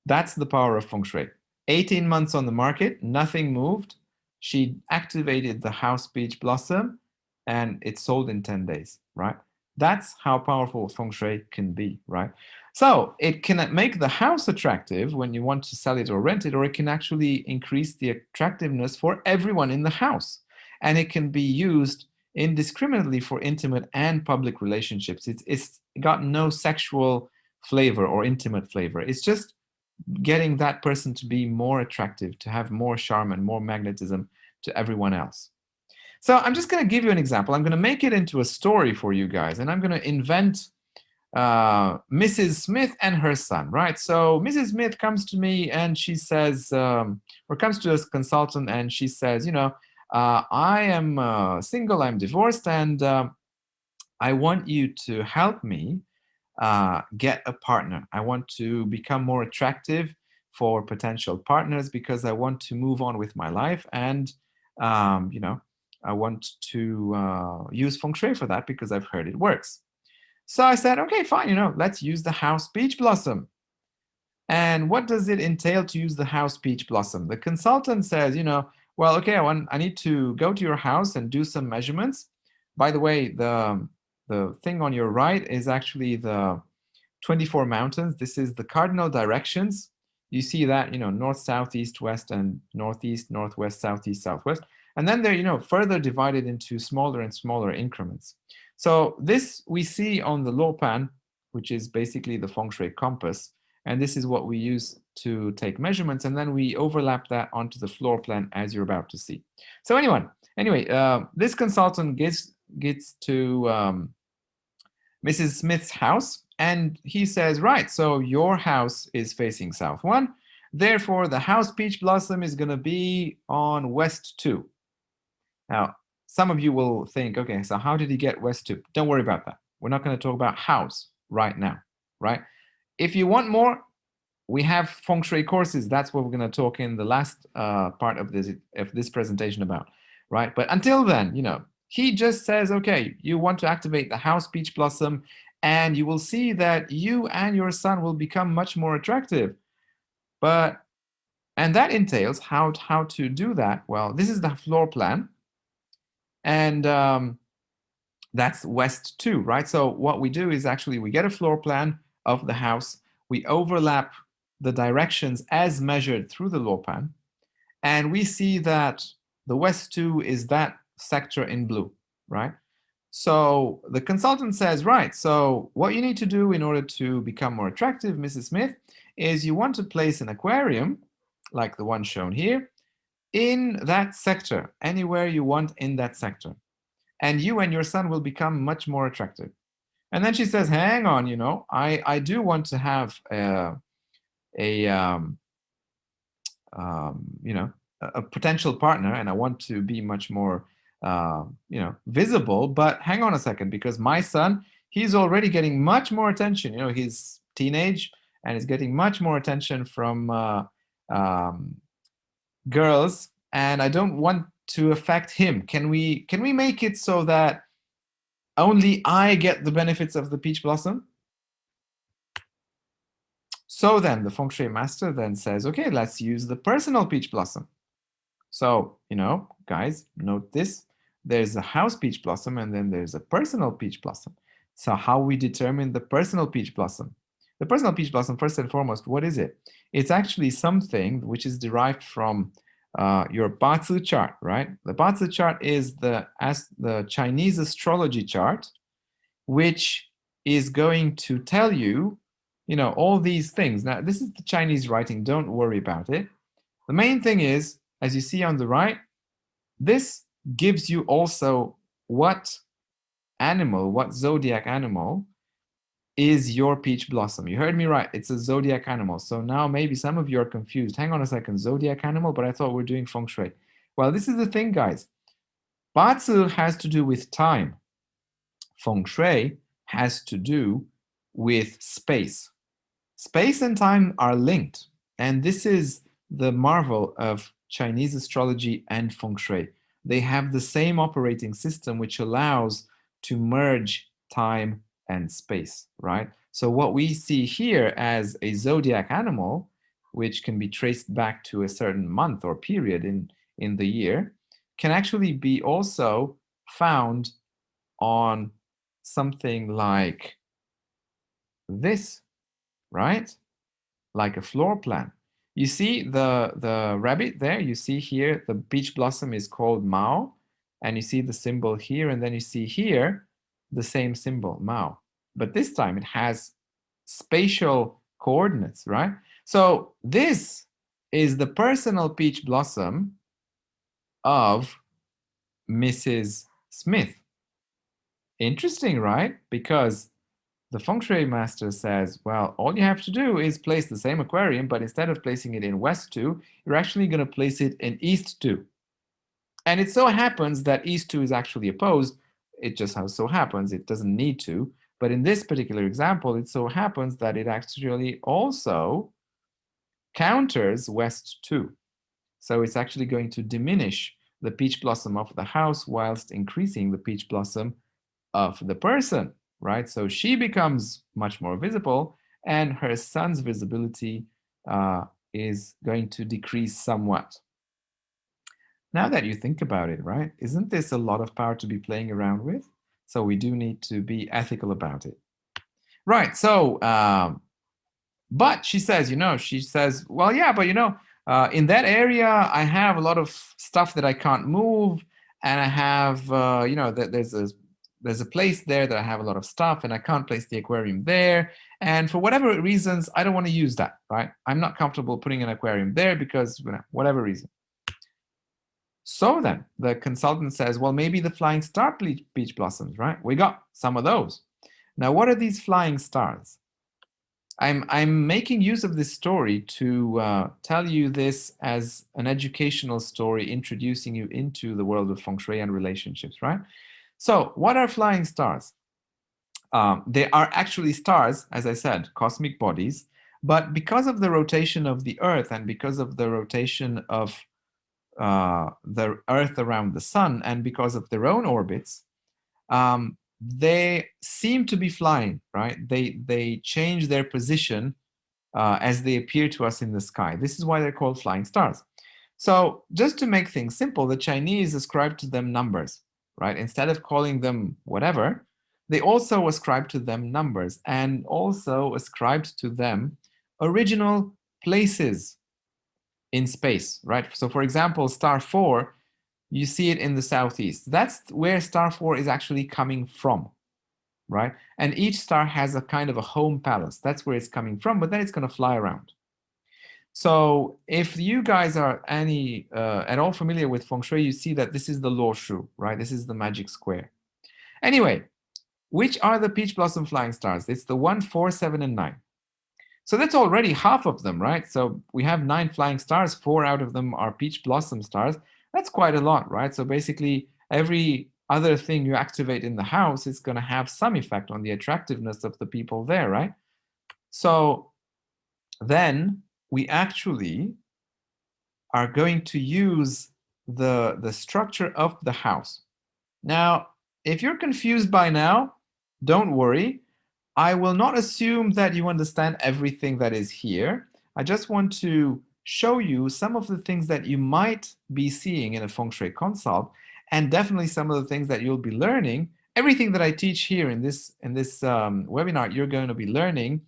That's the power of feng shui. 18 months on the market, nothing moved. She activated the house peach blossom and it sold in 10 days, right? That's how powerful feng shui can be, right? So it can make the house attractive when you want to sell it or rent it, or it can actually increase the attractiveness for everyone in the house. And it can be used indiscriminately for intimate and public relationships. It's got no sexual flavor or intimate flavor. It's just getting that person to be more attractive, to have more charm and more magnetism to everyone else. So I'm just going to give you an example. I'm going to make it into a story for you guys, and I'm going to invent Mrs. Smith and her son, right? So Mrs. Smith comes to me and she says, or comes to a consultant and she says, I am single, I'm divorced, and I want you to help me get a partner. I want to become more attractive for potential partners because I want to move on with my life and, I want to use feng shui for that because I've heard it works. So I said, okay, fine, let's use the house peach blossom. And what does it entail to use the house peach blossom? The consultant says, well, okay, I need to go to your house and do some measurements. By the way, the thing on your right is actually the 24 mountains. This is the cardinal directions. You see that, north, south, east, west, and northeast, northwest, southeast, southwest. And then they're, further divided into smaller and smaller increments. So this we see on the Lopan, which is basically the feng shui compass. And this is what we use to take measurements. And then we overlap that onto the floor plan as you're about to see. So anyway, this consultant gets to Mrs. Smith's house, and he says, right, so your house is facing south 1. Therefore, the house peach blossom is going to be on west 2. Now, some of you will think, okay, so how did he get west 2? Don't worry about that. We're not going to talk about house right now, right? If you want more, we have feng shui courses. That's what we're going to talk in the last part of this presentation about, right? But until then, he just says, okay, you want to activate the house peach blossom, and you will see that you and your son will become much more attractive. And that entails how to do that. Well, this is the floor plan, and that's west 2, right? So what we do is actually we get a floor plan of the house, we overlap the directions as measured through the Lopan, and we see that the west 2 is that sector in blue, right? So the consultant says, right, so what you need to do in order to become more attractive, Mrs. Smith, is you want to place an aquarium, like the one shown here, in that sector, anywhere you want in that sector. And you and your son will become much more attractive. And then she says, hang on, I do want to have a potential partner, and I want to be much more visible. But hang on a second, because my son, he's already getting much more attention. He's teenage and is getting much more attention from girls, and I don't want to affect him. Can we make it so that only I get the benefits of the peach blossom? So then the feng shui master then says, okay, let's use the personal peach blossom. So, guys, note this. There's a house peach blossom, and then there's a personal peach blossom. So how we determine the personal peach blossom? The personal peach blossom, first and foremost, what is it? It's actually something which is derived from your Bazi chart, right? The Bazi chart is the Chinese astrology chart, which is going to tell you, all these things. Now, this is the Chinese writing. Don't worry about it. The main thing is, as you see on the right, this gives you also what zodiac animal is your peach blossom. You heard me right. It's a zodiac animal. So now maybe some of you are confused. Hang on a second, zodiac animal, but I thought we're doing feng shui. Well, this is the thing, guys. Bazi has to do with time. Feng shui has to do with space. Space and time are linked, and this is the marvel of Chinese astrology and feng shui. They have the same operating system, which allows to merge time and space, right? So what we see here as a zodiac animal, which can be traced back to a certain month or period in the year, can actually be also found on something like this, right? Like a floor plan. You see the rabbit there? You see here the peach blossom is called Mao, and you see the symbol here, and then you see here the same symbol, Mao. But this time it has spatial coordinates, right? So this is the personal peach blossom of Mrs. Smith. Interesting, right? Because the feng shui master says, well, all you have to do is place the same aquarium, but instead of placing it in west 2, you're actually going to place it in east 2. And it so happens that east 2 is actually opposed. It just so happens, it doesn't need to. But in this particular example, it so happens that it actually also counters west 2. So it's actually going to diminish the peach blossom of the house whilst increasing the peach blossom of the person, right? So she becomes much more visible, and her son's visibility is going to decrease somewhat. Now that you think about it, right, isn't this a lot of power to be playing around with? So we do need to be ethical about it. Right, so, but she says, well, yeah, but in that area, I have a lot of stuff that I can't move, and I have, that there's a place there that I have a lot of stuff, and I can't place the aquarium there. And for whatever reasons, I don't want to use that, right? I'm not comfortable putting an aquarium there because, whatever reason. So then the consultant says, well, maybe the flying star peach blossoms, right? We got some of those. Now, what are these flying stars? I'm making use of this story to tell you this as an educational story, introducing you into the world of Feng Shui and relationships, right? So what are flying stars? They are actually stars, as I said, cosmic bodies, but because of the rotation of the Earth and because of the rotation of the Earth around the sun and because of their own orbits, they seem to be flying, right? They change their position as they appear to us in the sky. This is why they're called flying stars. So just to make things simple, the Chinese ascribe to them numbers, right? Instead of calling them whatever, they also ascribe to them numbers and also ascribed to them original places in space, right? So for example, star 4, you see it in the southeast. That's where star 4 is actually coming from, right? And each star has a kind of a home palace. That's where it's coming from, but then it's going to fly around. So if you guys are at all familiar with Feng Shui, you see that this is the Luo Shu, right? This is the magic square. Anyway, which are the peach blossom flying stars? It's the 1, 4, 7, and 9. So that's already half of them, right? So we have 9 flying stars, 4 out of them are peach blossom stars. That's quite a lot, right? So basically every other thing you activate in the house is going to have some effect on the attractiveness of the people there, right? So then we actually are going to use the structure of the house. Now, if you're confused by now, don't worry. I will not assume that you understand everything that is here. I just want to show you some of the things that you might be seeing in a Feng Shui consult, and definitely some of the things that you'll be learning. Everything that I teach here in this webinar, you're going to be learning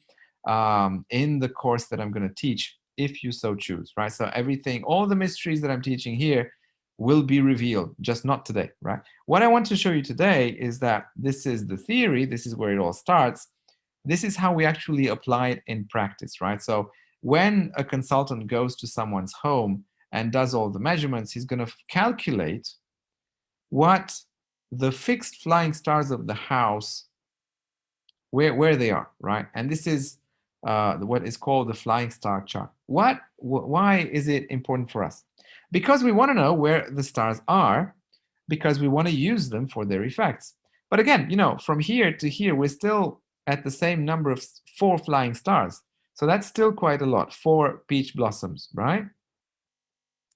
in the course that I'm going to teach, if you so choose, right? So everything, all the mysteries that I'm teaching here will be revealed, just not today, right? What I want to show you today is that this is the theory, this is where it all starts. This is how we actually apply it in practice, right? So when a consultant goes to someone's home and does all the measurements, he's going to calculate what the fixed flying stars of the house, where they are, right? And this is what is called the flying star chart. Why is it important for us? Because we want to know where the stars are, because we want to use them for their effects. But again, from here to here, we're still at the same number of 4 flying stars. So that's still quite a lot, 4 peach blossoms, right?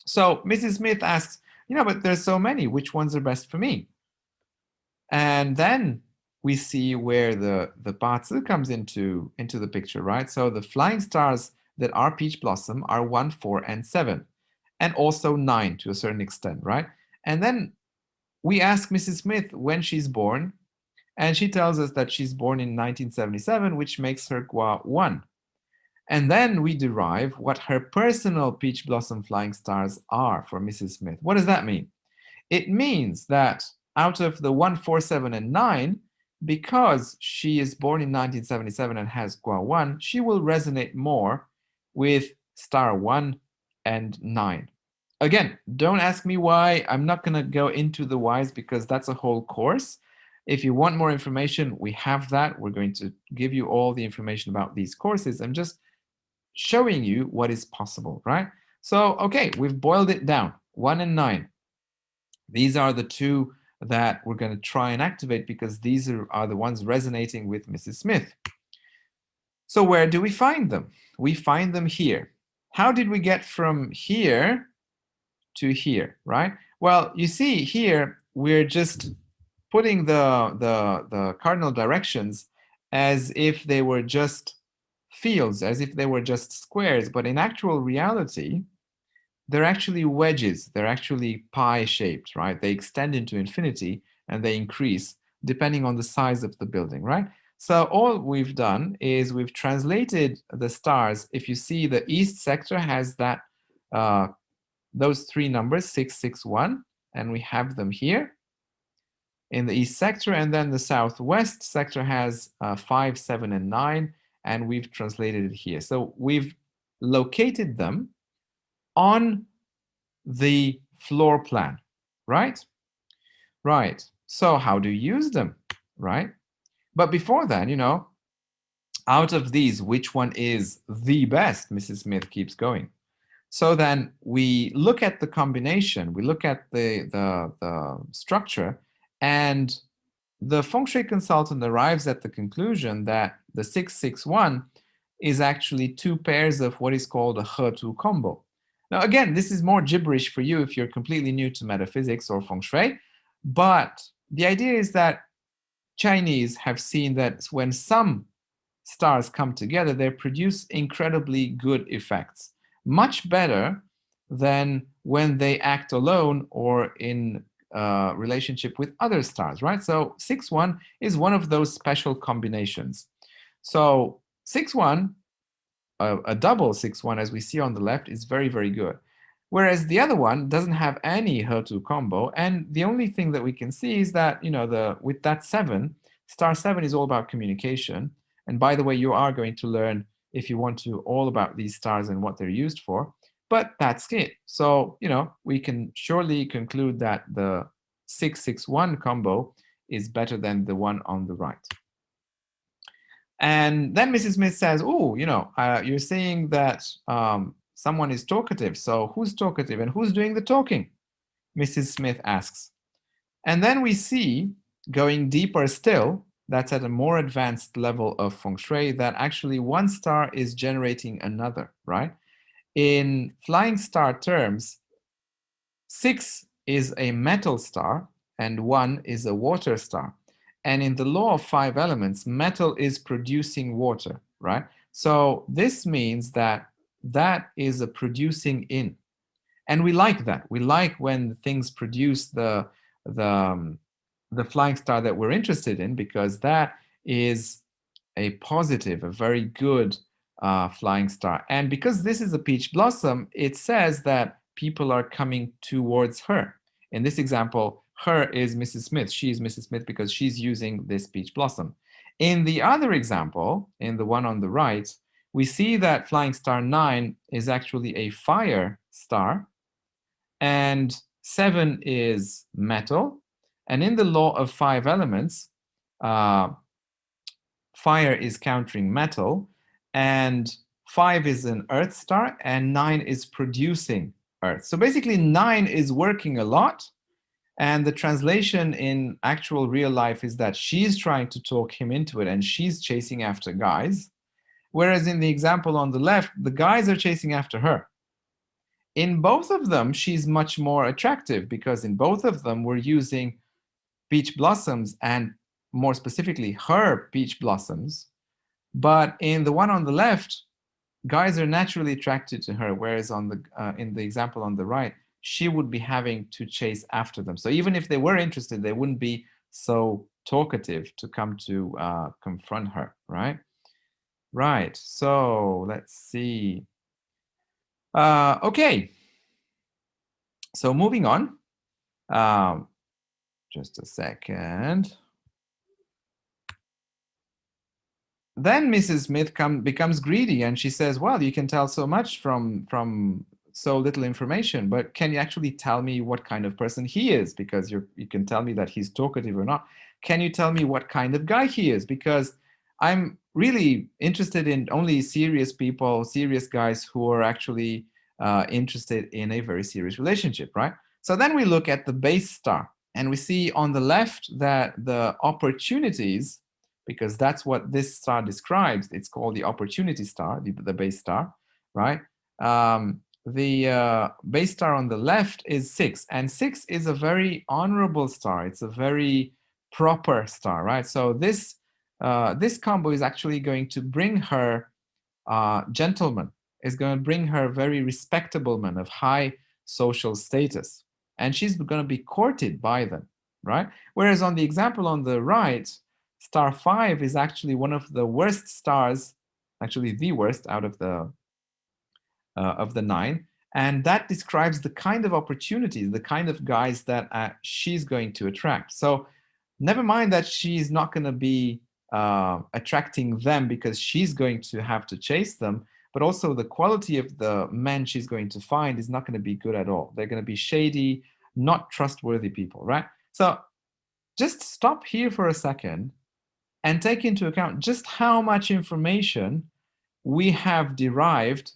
So Mrs. Smith asks, but there's so many, which ones are best for me? And then we see where the Bazi comes into the picture, right? So the flying stars that are peach blossom are 1, 4, and 7, and also 9 to a certain extent, right? And then we ask Mrs. Smith when she's born, and she tells us that she's born in 1977, which makes her Gua 1. And then we derive what her personal peach blossom flying stars are for Mrs. Smith. What does that mean? It means that out of the 1, 4, 7, and 9, because she is born in 1977 and has Gua 1, she will resonate more with star 1 and 9. Again, don't ask me why. I'm not going to go into the whys because that's a whole course. If you want more information, we have that. We're going to give you all the information about these courses. I'm just showing you what is possible, right? So, okay, we've boiled it down. 1 and 9. These are the 2 that we're going to try and activate because these are the ones resonating with Mrs. Smith. So where do we find them? We find them here. How did we get from here to here, right? Well, you see here, we're just putting the cardinal directions as if they were just fields, as if they were just squares, but in actual reality, they're actually wedges. They're actually pie shaped, right? They extend into infinity and they increase depending on the size of the building, right? So all we've done is we've translated the stars. If you see, the east sector has that those three numbers, 661, and we have them here in the east sector, and then the southwest sector has 5, 7, and 9, and we've translated it here. So we've located them on the floor plan, right? Right. So how do you use them, right? But before then, out of these, which one is the best? Mrs. Smith keeps going. So then we look at the combination, we look at the structure, and the feng shui consultant arrives at the conclusion that the 661 is actually two pairs of what is called a He-Tu combo. Now, again, this is more gibberish for you if you're completely new to metaphysics or feng shui, but the idea is that Chinese have seen that when some stars come together, they produce incredibly good effects, much better than when they act alone or in relationship with other stars, right? So 6-1 is one of those special combinations. So 6-1, a double 6-1, as we see on the left, is very, very good. Whereas the other one doesn't have any He-Tu combo, and the only thing that we can see is that, with that 7, star 7 is all about communication. And by the way, you are going to learn, if you want to, all about these stars and what they're used for. But that's it. So, we can surely conclude that the 6-6-1 combo is better than the one on the right. And then Mrs. Smith says, oh, you're saying that someone is talkative. So who's talkative and who's doing the talking? Mrs. Smith asks. And then we see, going deeper still, that's at a more advanced level of feng shui, that actually one star is generating another, right? In flying star terms, 6 is a metal star and 1 is a water star. And in the law of 5 elements, metal is producing water, right? So this means that that is a producing in. And we like that. We like when things produce the flying star that we're interested in, because that is a positive, a very good flying star. And because this is a peach blossom, it says that people are coming towards her. In this example, her is Mrs. Smith. She is Mrs. Smith because she's using this peach blossom. In the other example, in the one on the right, we see that flying star 9 is actually a fire star, and 7 is metal. And in the law of 5 elements, fire is countering metal, and 5 is an earth star, and 9 is producing earth. So basically 9 is working a lot, and the translation in actual real life is that she's trying to talk him into it, and she's chasing after guys. Whereas in the example on the left, the guys are chasing after her. In both of them, she's much more attractive because in both of them, we're using peach blossoms, and more specifically, her peach blossoms. But in the one on the left, guys are naturally attracted to her, whereas in the example on the right, she would be having to chase after them. So even if they were interested, they wouldn't be so talkative to come to confront her, right? Right. So let's see. Okay. So moving on. Just a second. Then Mrs. Smith becomes greedy, and she says, well, you can tell so much from so little information, but can you actually tell me what kind of person he is? Because you can tell me that he's talkative or not. Can you tell me what kind of guy he is? Because I'm really interested in only serious people, serious guys who are actually interested in a very serious relationship, right? So then we look at the base star, and we see on the left that the opportunities, because that's what this star describes. It's called the opportunity star, the base star, right? the base star on the left is 6, and 6 is a very honorable star. It's a very proper star, right? So this combo is actually going to bring her gentleman, is going to bring her very respectable man of high social status, and she's going to be courted by them, right? Whereas on the example on the right, star 5 is actually one of the worst stars, actually the worst out of the 9, and that describes the kind of opportunities, the kind of guys that she's going to attract. So never mind that she's not going to be attracting them because she's going to have to chase them, but also the quality of the men she's going to find is not going to be good at all. They're going to be shady, not trustworthy people, right? So just stop here for a second and take into account just how much information we have derived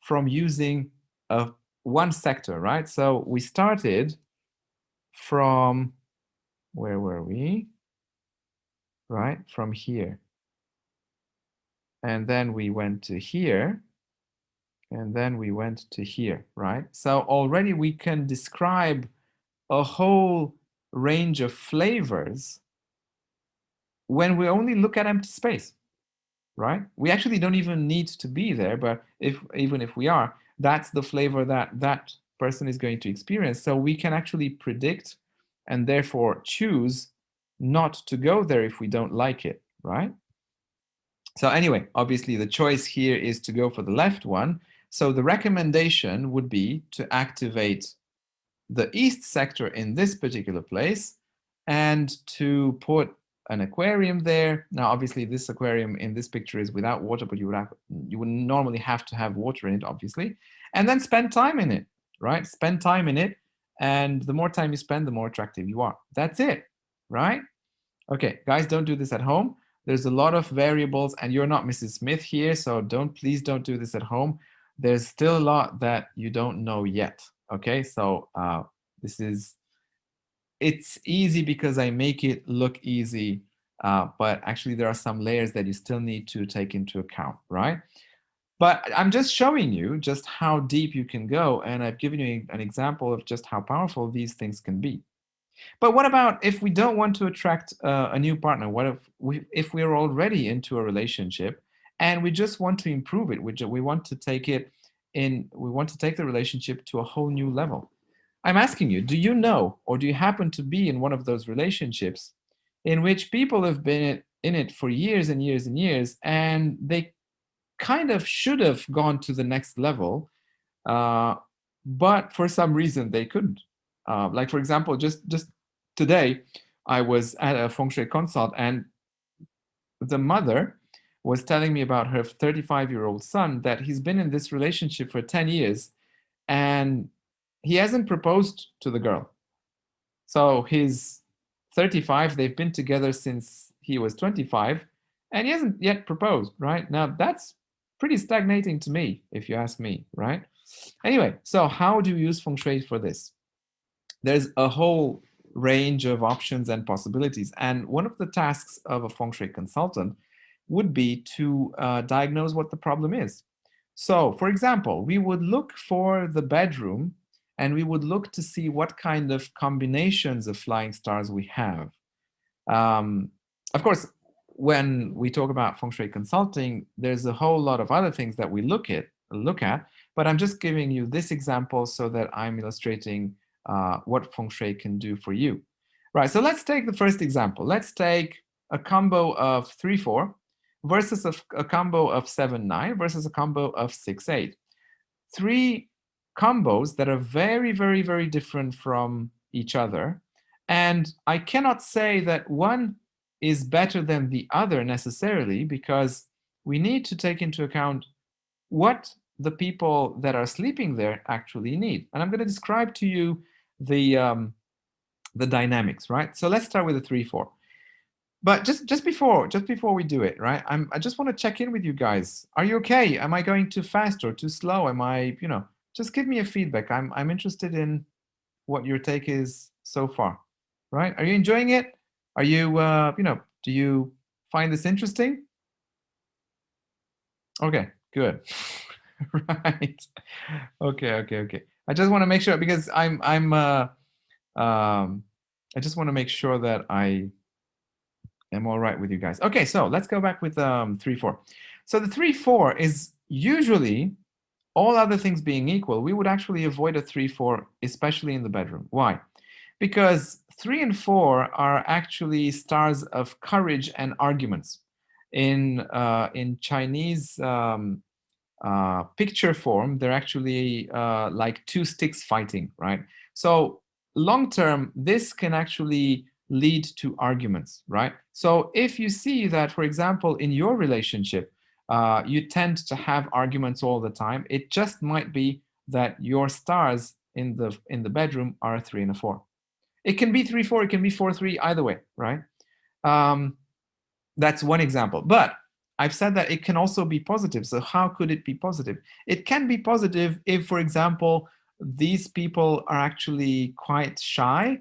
from using one sector, right? So we started from, where were we? Right, from here. And then we went to here, and then we went to here, right? So already we can describe a whole range of flavors when we only look at empty space, right? We actually don't even need to be there, but even if we are, that's the flavor that that person is going to experience. So we can actually predict and therefore choose not to go there if we don't like it, right? So anyway, obviously the choice here is to go for the left one. So the recommendation would be to activate the east sector in this particular place and to put an aquarium there. Now, obviously this aquarium in this picture is without water, but you would normally have to have water in it, obviously, and then spend time in it, right? Spend time in it, and the more time you spend, the more attractive you are. That's it, right? Okay, guys, don't do this at home. There's a lot of variables, and you're not Mrs. Smith here, so please don't do this at home. There's still a lot that you don't know yet. Okay, so it's easy because I make it look easy, but actually there are some layers that you still need to take into account, right? But I'm just showing you just how deep you can go, and I've given you an example of just how powerful these things can be. But what about if we don't want to attract a new partner? What if we're already into a relationship and we just want to improve it? We want to take it in. We want to take the relationship to a whole new level. I'm asking you: do you know, or do you happen to be in one of those relationships in which people have been in it for years and years and years, and they kind of should have gone to the next level, uh, but for some reason they couldn't. Like for example, just today, I was at a feng shui consult, and the mother was telling me about her 35-year-old son that he's been in this relationship for 10 years, and he hasn't proposed to the girl. So he's 35. They've been together since he was 25, and he hasn't yet proposed. Right now, that's pretty stagnating to me, if you ask me. Right. Anyway, so how do you use feng shui for this? There's a whole range of options and possibilities. And one of the tasks of a feng shui consultant would be to diagnose what the problem is. So, for example, we would look for the bedroom and we would look to see what kind of combinations of flying stars we have. Of course, when we talk about feng shui consulting, there's a whole lot of other things that we look at, but I'm just giving you this example so that I'm illustrating what feng shui can do for you. Right, so let's take the first example. Let's take a combo of 3-4 versus a combo of 7-9 versus a combo of 6-8. Three combos that are very, very, very different from each other. And I cannot say that one is better than the other necessarily, because we need to take into account what the people that are sleeping there actually need. And I'm going to describe to you the dynamics, right? So let's start with the 3-4. But just before we do it, right? I just want to check in with you guys. Are you okay? Am I going too fast or too slow? Am I, just give me a feedback. I'm interested in what your take is so far, right? Are you enjoying it? Are you, do you find this interesting? Okay, good. Right. Okay. I just want to make sure because I just want to make sure that I am all right with you guys. Okay, so let's go back with 3-4. So the 3-4 is usually, all other things being equal, we would actually avoid a 3-4, especially in the bedroom. Why? Because 3 and 4 are actually stars of courage and arguments. In Chinese picture form, they're actually like two sticks fighting, right? So long term, this can actually lead to arguments, right? So if you see that, for example, in your relationship, you tend to have arguments all the time, it just might be that your stars in the bedroom are a 3 and a 4. It can be 3-4, it can be 4-3, either way, right? Um, that's one example. But I've said that it can also be positive. So how could it be positive? It can be positive if, for example, these people are actually quite shy,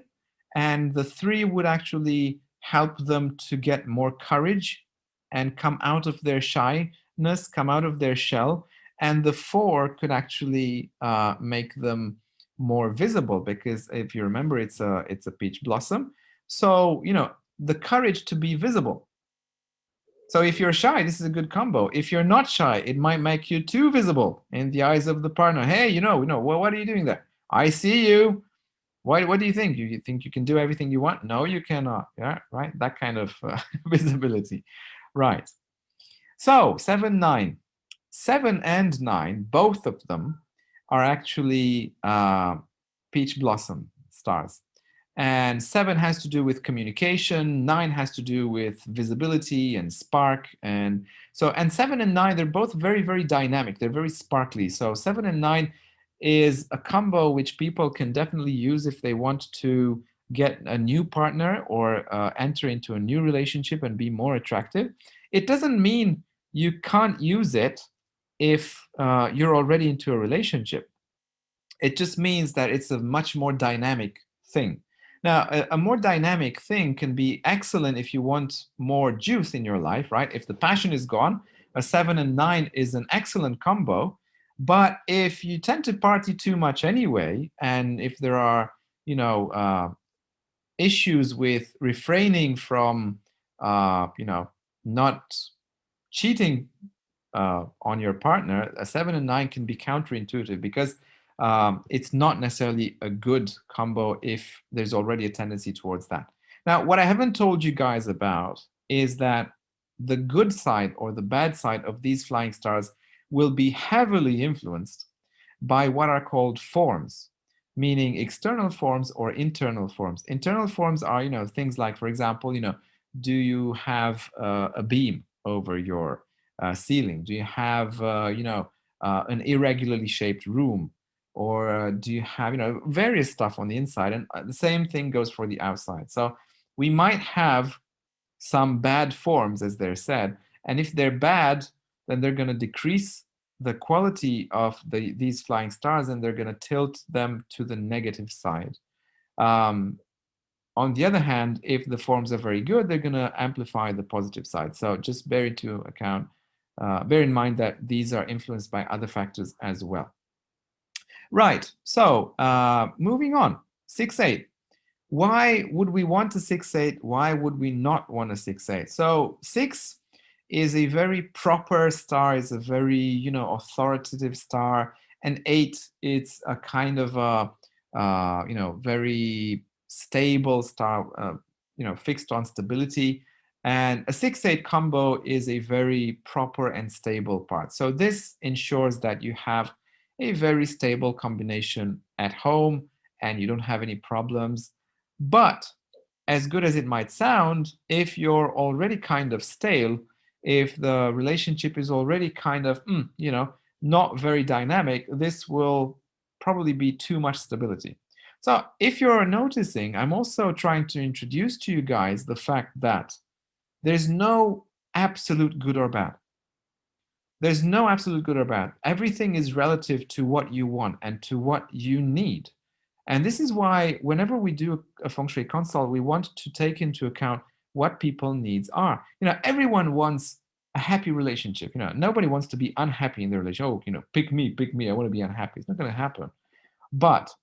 and the 3 would actually help them to get more courage and come out of their shyness, come out of their shell. And the 4 could actually make them more visible, because if you remember, it's a peach blossom. So, the courage to be visible. So if you're shy, this is a good combo. If you're not shy, it might make you too visible in the eyes of the partner. Hey, well, what are you doing there? I see you. What do you think? You think you can do everything you want? No, you cannot. Yeah, right. That kind of visibility. Right. So 7, 9. 7 and 9, both of them are actually peach blossom stars. And 7 has to do with communication, 9 has to do with visibility and spark. And 7 and 9, they're both very, very dynamic. They're very sparkly. So 7 and 9 is a combo which people can definitely use if they want to get a new partner or enter into a new relationship and be more attractive. It doesn't mean you can't use it if you're already into a relationship. It just means that it's a much more dynamic thing. Now, a more dynamic thing can be excellent if you want more juice in your life, right? If the passion is gone, a 7 and 9 is an excellent combo. But if you tend to party too much anyway, and if there are, issues with refraining from, not cheating on your partner, a 7 and 9 can be counterintuitive, because it's not necessarily a good combo if there's already a tendency towards that. Now, what I haven't told you guys about is that the good side or the bad side of these flying stars will be heavily influenced by what are called forms, meaning external forms or internal forms. Internal forms are, things like, for example, do you have a beam over your ceiling? Do you have, an irregularly shaped room? Or do you have, various stuff on the inside? And the same thing goes for the outside. So we might have some bad forms, as they're said. And if they're bad, then they're going to decrease the quality of these flying stars, and they're going to tilt them to the negative side. Um, on the other hand, if the forms are very good, they're going to amplify the positive side. So just bear in mind that these are influenced by other factors as well. Right. So moving on, 6-8. Why would we want a 6-8? Why would we not want a 6-8? So 6 is a very proper star. It's a very, authoritative star. And 8, it's a kind of a, very stable star, fixed on stability. And a 6-8 combo is a very proper and stable part. So this ensures that you have a very stable combination at home and you don't have any problems. But as good as it might sound, if you're already kind of stale, if the relationship is already kind of, not very dynamic, this will probably be too much stability. So if you're noticing, I'm also trying to introduce to you guys the fact that there's no absolute good or bad. There's no absolute good or bad. Everything is relative to what you want and to what you need. And this is why whenever we do a feng shui consult, we want to take into account what people's needs are. Everyone wants a happy relationship. Nobody wants to be unhappy in their relationship. Oh, pick me. I want to be unhappy. It's not going to happen. But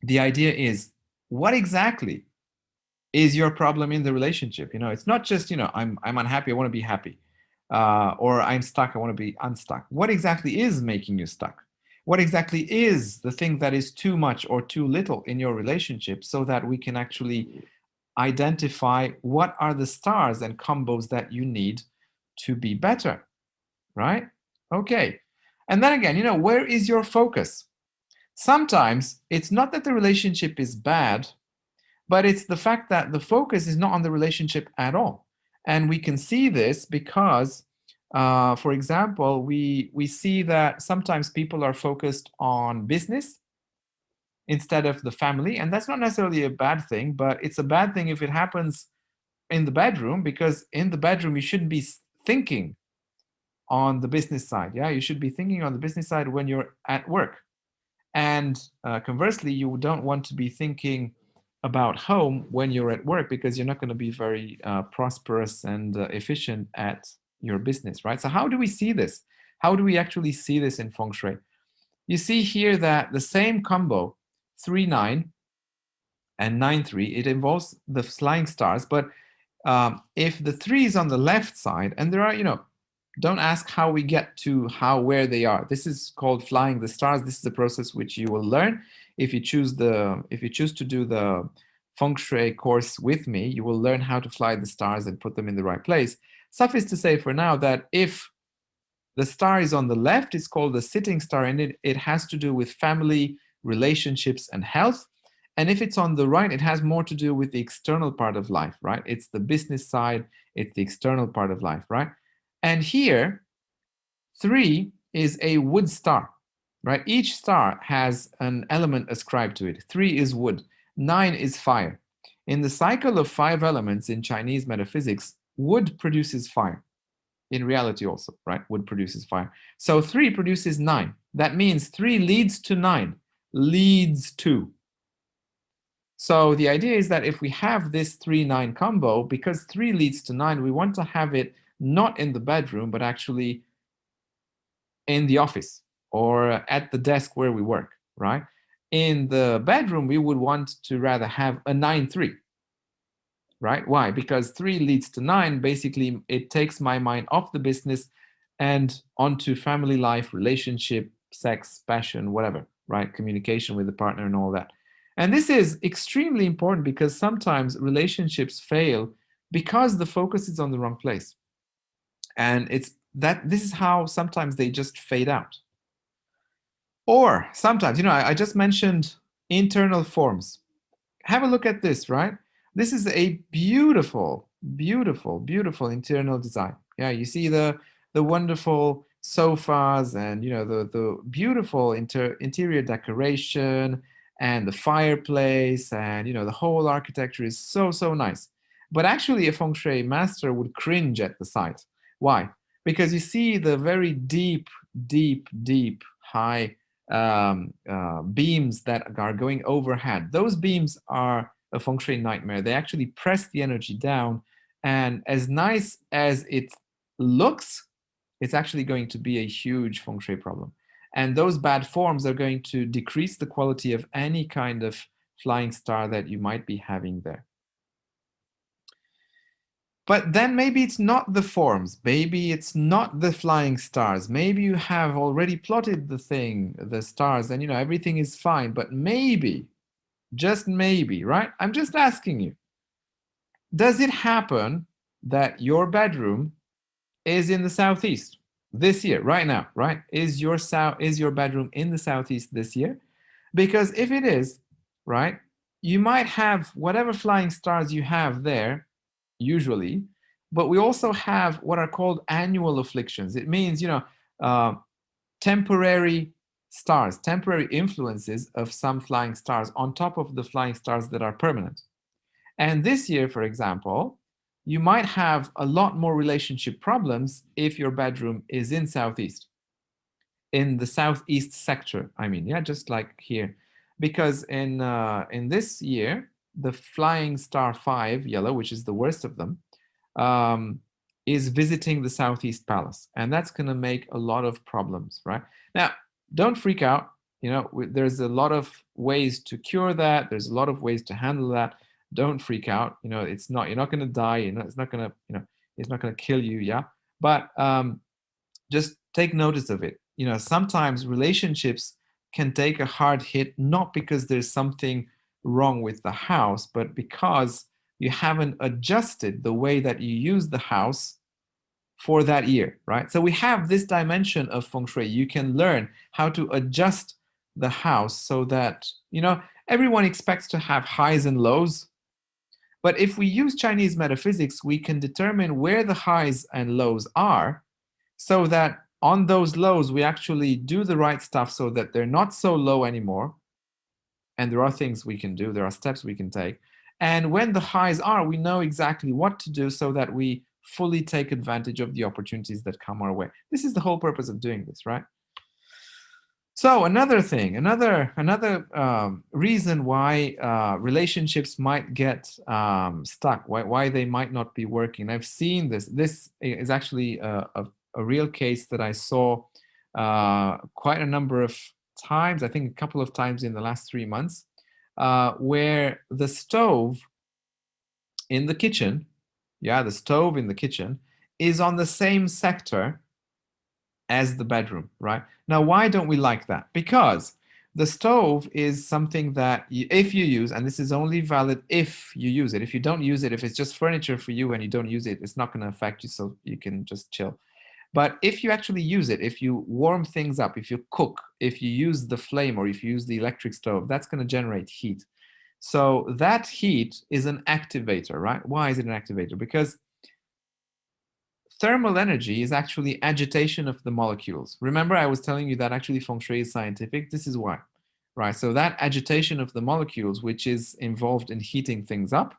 the idea is, what exactly is your problem in the relationship? It's not just, I'm unhappy, I want to be happy. Or I'm stuck, I want to be unstuck. What exactly is making you stuck? What exactly is the thing that is too much or too little in your relationship, so that we can actually identify what are the stars and combos that you need to be better, right? Okay. And then again, where is your focus? Sometimes it's not that the relationship is bad, but it's the fact that the focus is not on the relationship at all. And we can see this because, for example, we see that sometimes people are focused on business instead of the family. And that's not necessarily a bad thing, but it's a bad thing if it happens in the bedroom, because in the bedroom, you shouldn't be thinking on the business side. Yeah, you should be thinking on the business side when you're at work. And conversely, you don't want to be thinking about home when you're at work, because you're not going to be very prosperous and efficient at your business, right? So how do we see this? How do we actually see this in Feng Shui? You see here that the same combo, 3-9 and 9-3, it involves the flying stars, but if the 3 is on the left side, and there are, don't ask how we get to where they are. This is called flying the stars. This is a process which you will learn if you choose to do the Feng Shui course with me. You will learn how to fly the stars and put them in the right place. Suffice to say for now that if the star is on the left, it's called the sitting star, and it has to do with family, relationships, and health. And if it's on the right, it has more to do with the external part of life, right? It's the business side, it's the external part of life, right? And here, 3 is a wood star, right? Each star has an element ascribed to it. 3 is wood, 9 is fire. In the cycle of 5 elements in Chinese metaphysics, wood produces fire. In reality also, right? Wood produces fire. So 3 produces 9. That means 3 leads to 9, leads to. So the idea is that if we have this 3-9 combo, because 3 leads to 9, we want to have it not in the bedroom, but actually in the office or at the desk where we work, right? In the bedroom, we would want to rather have a 9-3, right? Why? Because 3 leads to 9. Basically, it takes my mind off the business and onto family life, relationship, sex, passion, whatever, right? Communication with the partner and all that. And this is extremely important, because sometimes relationships fail because the focus is on the wrong place. And this is how sometimes they just fade out. Or sometimes, I just mentioned internal forms. Have a look at this, right? This is a beautiful, beautiful, beautiful internal design. Yeah, you see the wonderful sofas, and the beautiful interior decoration, and the fireplace, and the whole architecture is so nice. But actually, a feng shui master would cringe at the sight. Why? Because you see the very deep, deep, deep, high beams that are going overhead. Those beams are a feng shui nightmare. They actually press the energy down, and as nice as it looks, it's actually going to be a huge feng shui problem. And those bad forms are going to decrease the quality of any kind of flying star that you might be having there. But then maybe it's not the forms, maybe it's not the flying stars, maybe you have already plotted the stars, and everything is fine, but maybe, just maybe, right? I'm just asking you, does it happen that your bedroom is in the southeast this year, right now, right? Is your bedroom in the southeast this year? Because if it is, right, you might have whatever flying stars you have there, usually, but we also have what are called annual afflictions. It means, temporary stars, temporary influences of some flying stars on top of the flying stars that are permanent. And this year, for example, you might have a lot more relationship problems if your bedroom is in southeast, in the southeast sector. I mean, yeah, just like here, because in this year, the flying star 5, yellow, which is the worst of them, is visiting the Southeast Palace, and that's going to make a lot of problems, right? Now, don't freak out. There's a lot of ways to cure that. There's a lot of ways to handle that. Don't freak out. You're not going to die. It's not going to kill you. Yeah. But just take notice of it. Sometimes relationships can take a hard hit, not because there's something wrong with the house, but because you haven't adjusted the way that you use the house for that year, right? So we have this dimension of feng shui. You can learn how to adjust the house so that, everyone expects to have highs and lows. But if we use Chinese metaphysics, we can determine where the highs and lows are so that on those lows, we actually do the right stuff so that they're not so low anymore. And there are things we can do, there are steps we can take. And when the highs are, we know exactly what to do so that we fully take advantage of the opportunities that come our way. This is the whole purpose of doing this, right? So another thing, another reason why relationships might get stuck, why they might not be working. I've seen this. This is actually a real case that I saw quite a number of times. I think a couple of times in the last 3 months, where the stove in the kitchen, the stove in the kitchen is on the same sector as the bedroom, right? Now, why don't we like that? Because the stove is something that if you use, and this is only valid if you use it. If you don't use it, if it's just furniture for you and you don't use it, it's not going to affect you, so you can just chill. But if you actually use it, if you warm things up, if you cook, if you use the flame or if you use the electric stove, that's going to generate heat. So that heat is an activator, right? Why is it an activator? Because thermal energy is actually agitation of the molecules. Remember, I was telling you that actually feng shui is scientific. This is why, right? So that agitation of the molecules, which is involved in heating things up,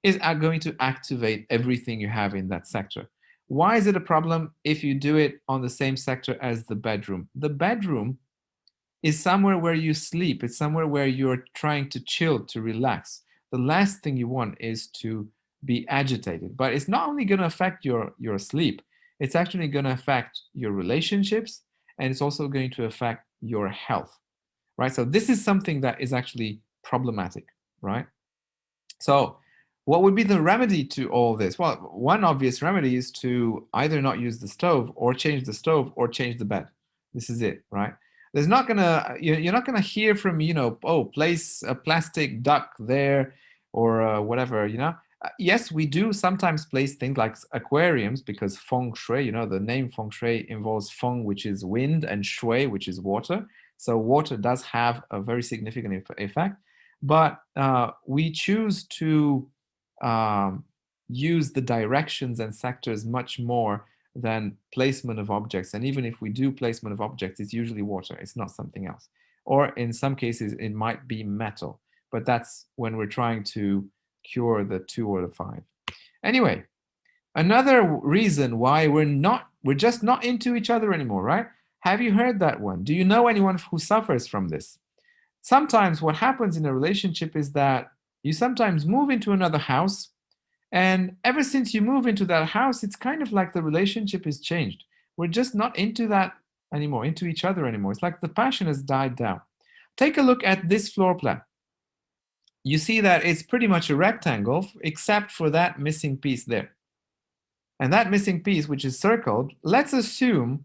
is going to activate everything you have in that sector. Why is it a problem if you do it on the same sector as the bedroom? The bedroom is somewhere where you sleep. It's somewhere where you're trying to chill, to relax. The last thing you want is to be agitated. But it's not only going to affect your sleep, it's actually going to affect your relationships, and it's also going to affect your health, right? So this is something that is actually problematic, right? So what would be the remedy to all this? Well, one obvious remedy is to either not use the stove or change the stove or change the bed. This is it, right? There's not gonna, you're not gonna hear from, oh, place a plastic duck there or whatever. Yes, we do sometimes place things like aquariums because feng shui, the name feng shui involves feng, which is wind, and shui, which is water. So water does have a very significant effect. But we choose to use the directions and sectors much more than placement of objects. And even if we do placement of objects, it's usually water. It's not something else. Or in some cases, it might be metal. But that's when we're trying to cure the 2 or the 5. Anyway, another reason why we're just not into each other anymore, right? Have you heard that one? Do you know anyone who suffers from this? Sometimes what happens in a relationship is that you sometimes move into another house, and ever since you move into that house, it's kind of like the relationship is changed. We're just not into that anymore, into each other anymore. It's like the passion has died down. Take a look at this floor plan. You see that it's pretty much a rectangle, except for that missing piece there. And that missing piece, which is circled, let's assume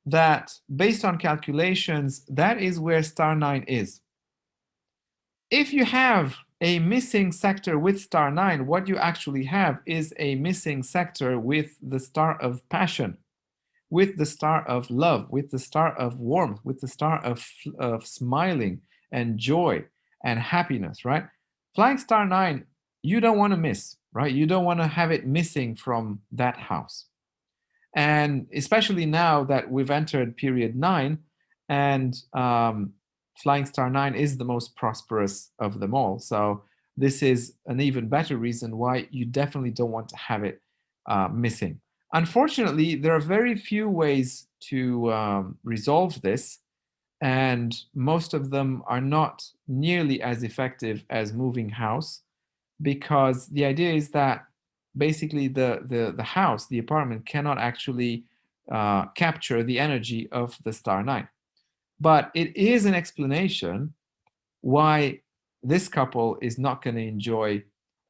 that based on calculations, that is where star 9 is. If you have a missing sector with star 9, what you actually have is a missing sector with the star of passion, with the star of love, with the star of warmth, with the star of smiling and joy and happiness, right? Flying star 9, you don't want to miss, right? You don't want to have it missing from that house. And especially now that we've entered period 9, and Flying Star 9 is the most prosperous of them all. So this is an even better reason why you definitely don't want to have it missing. Unfortunately, there are very few ways to resolve this, and most of them are not nearly as effective as moving house, because the idea is that basically the house, the apartment cannot actually capture the energy of the star 9. But it is an explanation why this couple is not going to enjoy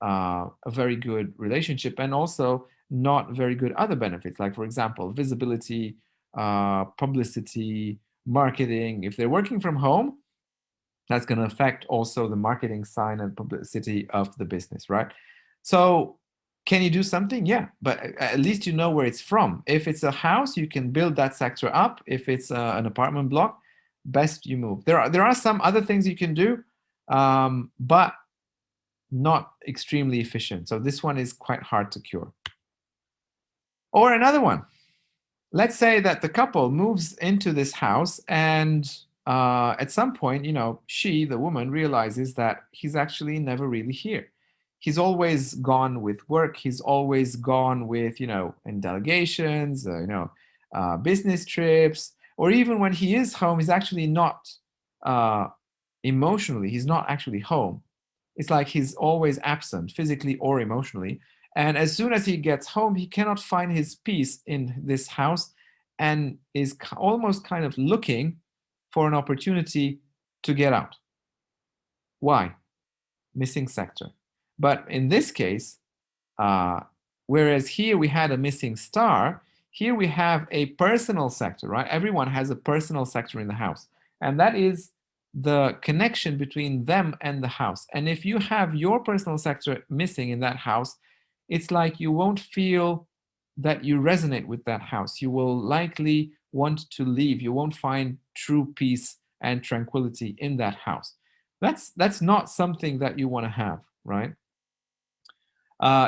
a very good relationship, and also not very good other benefits, like, for example, visibility, publicity, marketing. If they're working from home, that's going to affect also the marketing sign and publicity of the business, right? So can you do something? Yeah, but at least you know where it's from. If it's a house, you can build that sector up. If it's an apartment block, best you move. There are some other things you can do, but not extremely efficient. So this one is quite hard to cure. Or another one. Let's say that the couple moves into this house, and at some point, she, the woman, realizes that he's actually never really here. He's always gone with work. He's always gone with, in delegations, business trips, or even when he is home, he's actually not uh, emotionally, he's not actually home. It's like he's always absent, physically or emotionally. And as soon as he gets home, he cannot find his peace in this house, and is almost kind of looking for an opportunity to get out. Why? Missing sector. But in this case, uh, whereas here we had a missing star, here we have a personal sector, right? Everyone has a personal sector in the house. And that is the connection between them and the house. And if you have your personal sector missing in that house, it's like you won't feel that you resonate with that house. You will likely want to leave. You won't find true peace and tranquility in that house. That's not something that you want to have, right?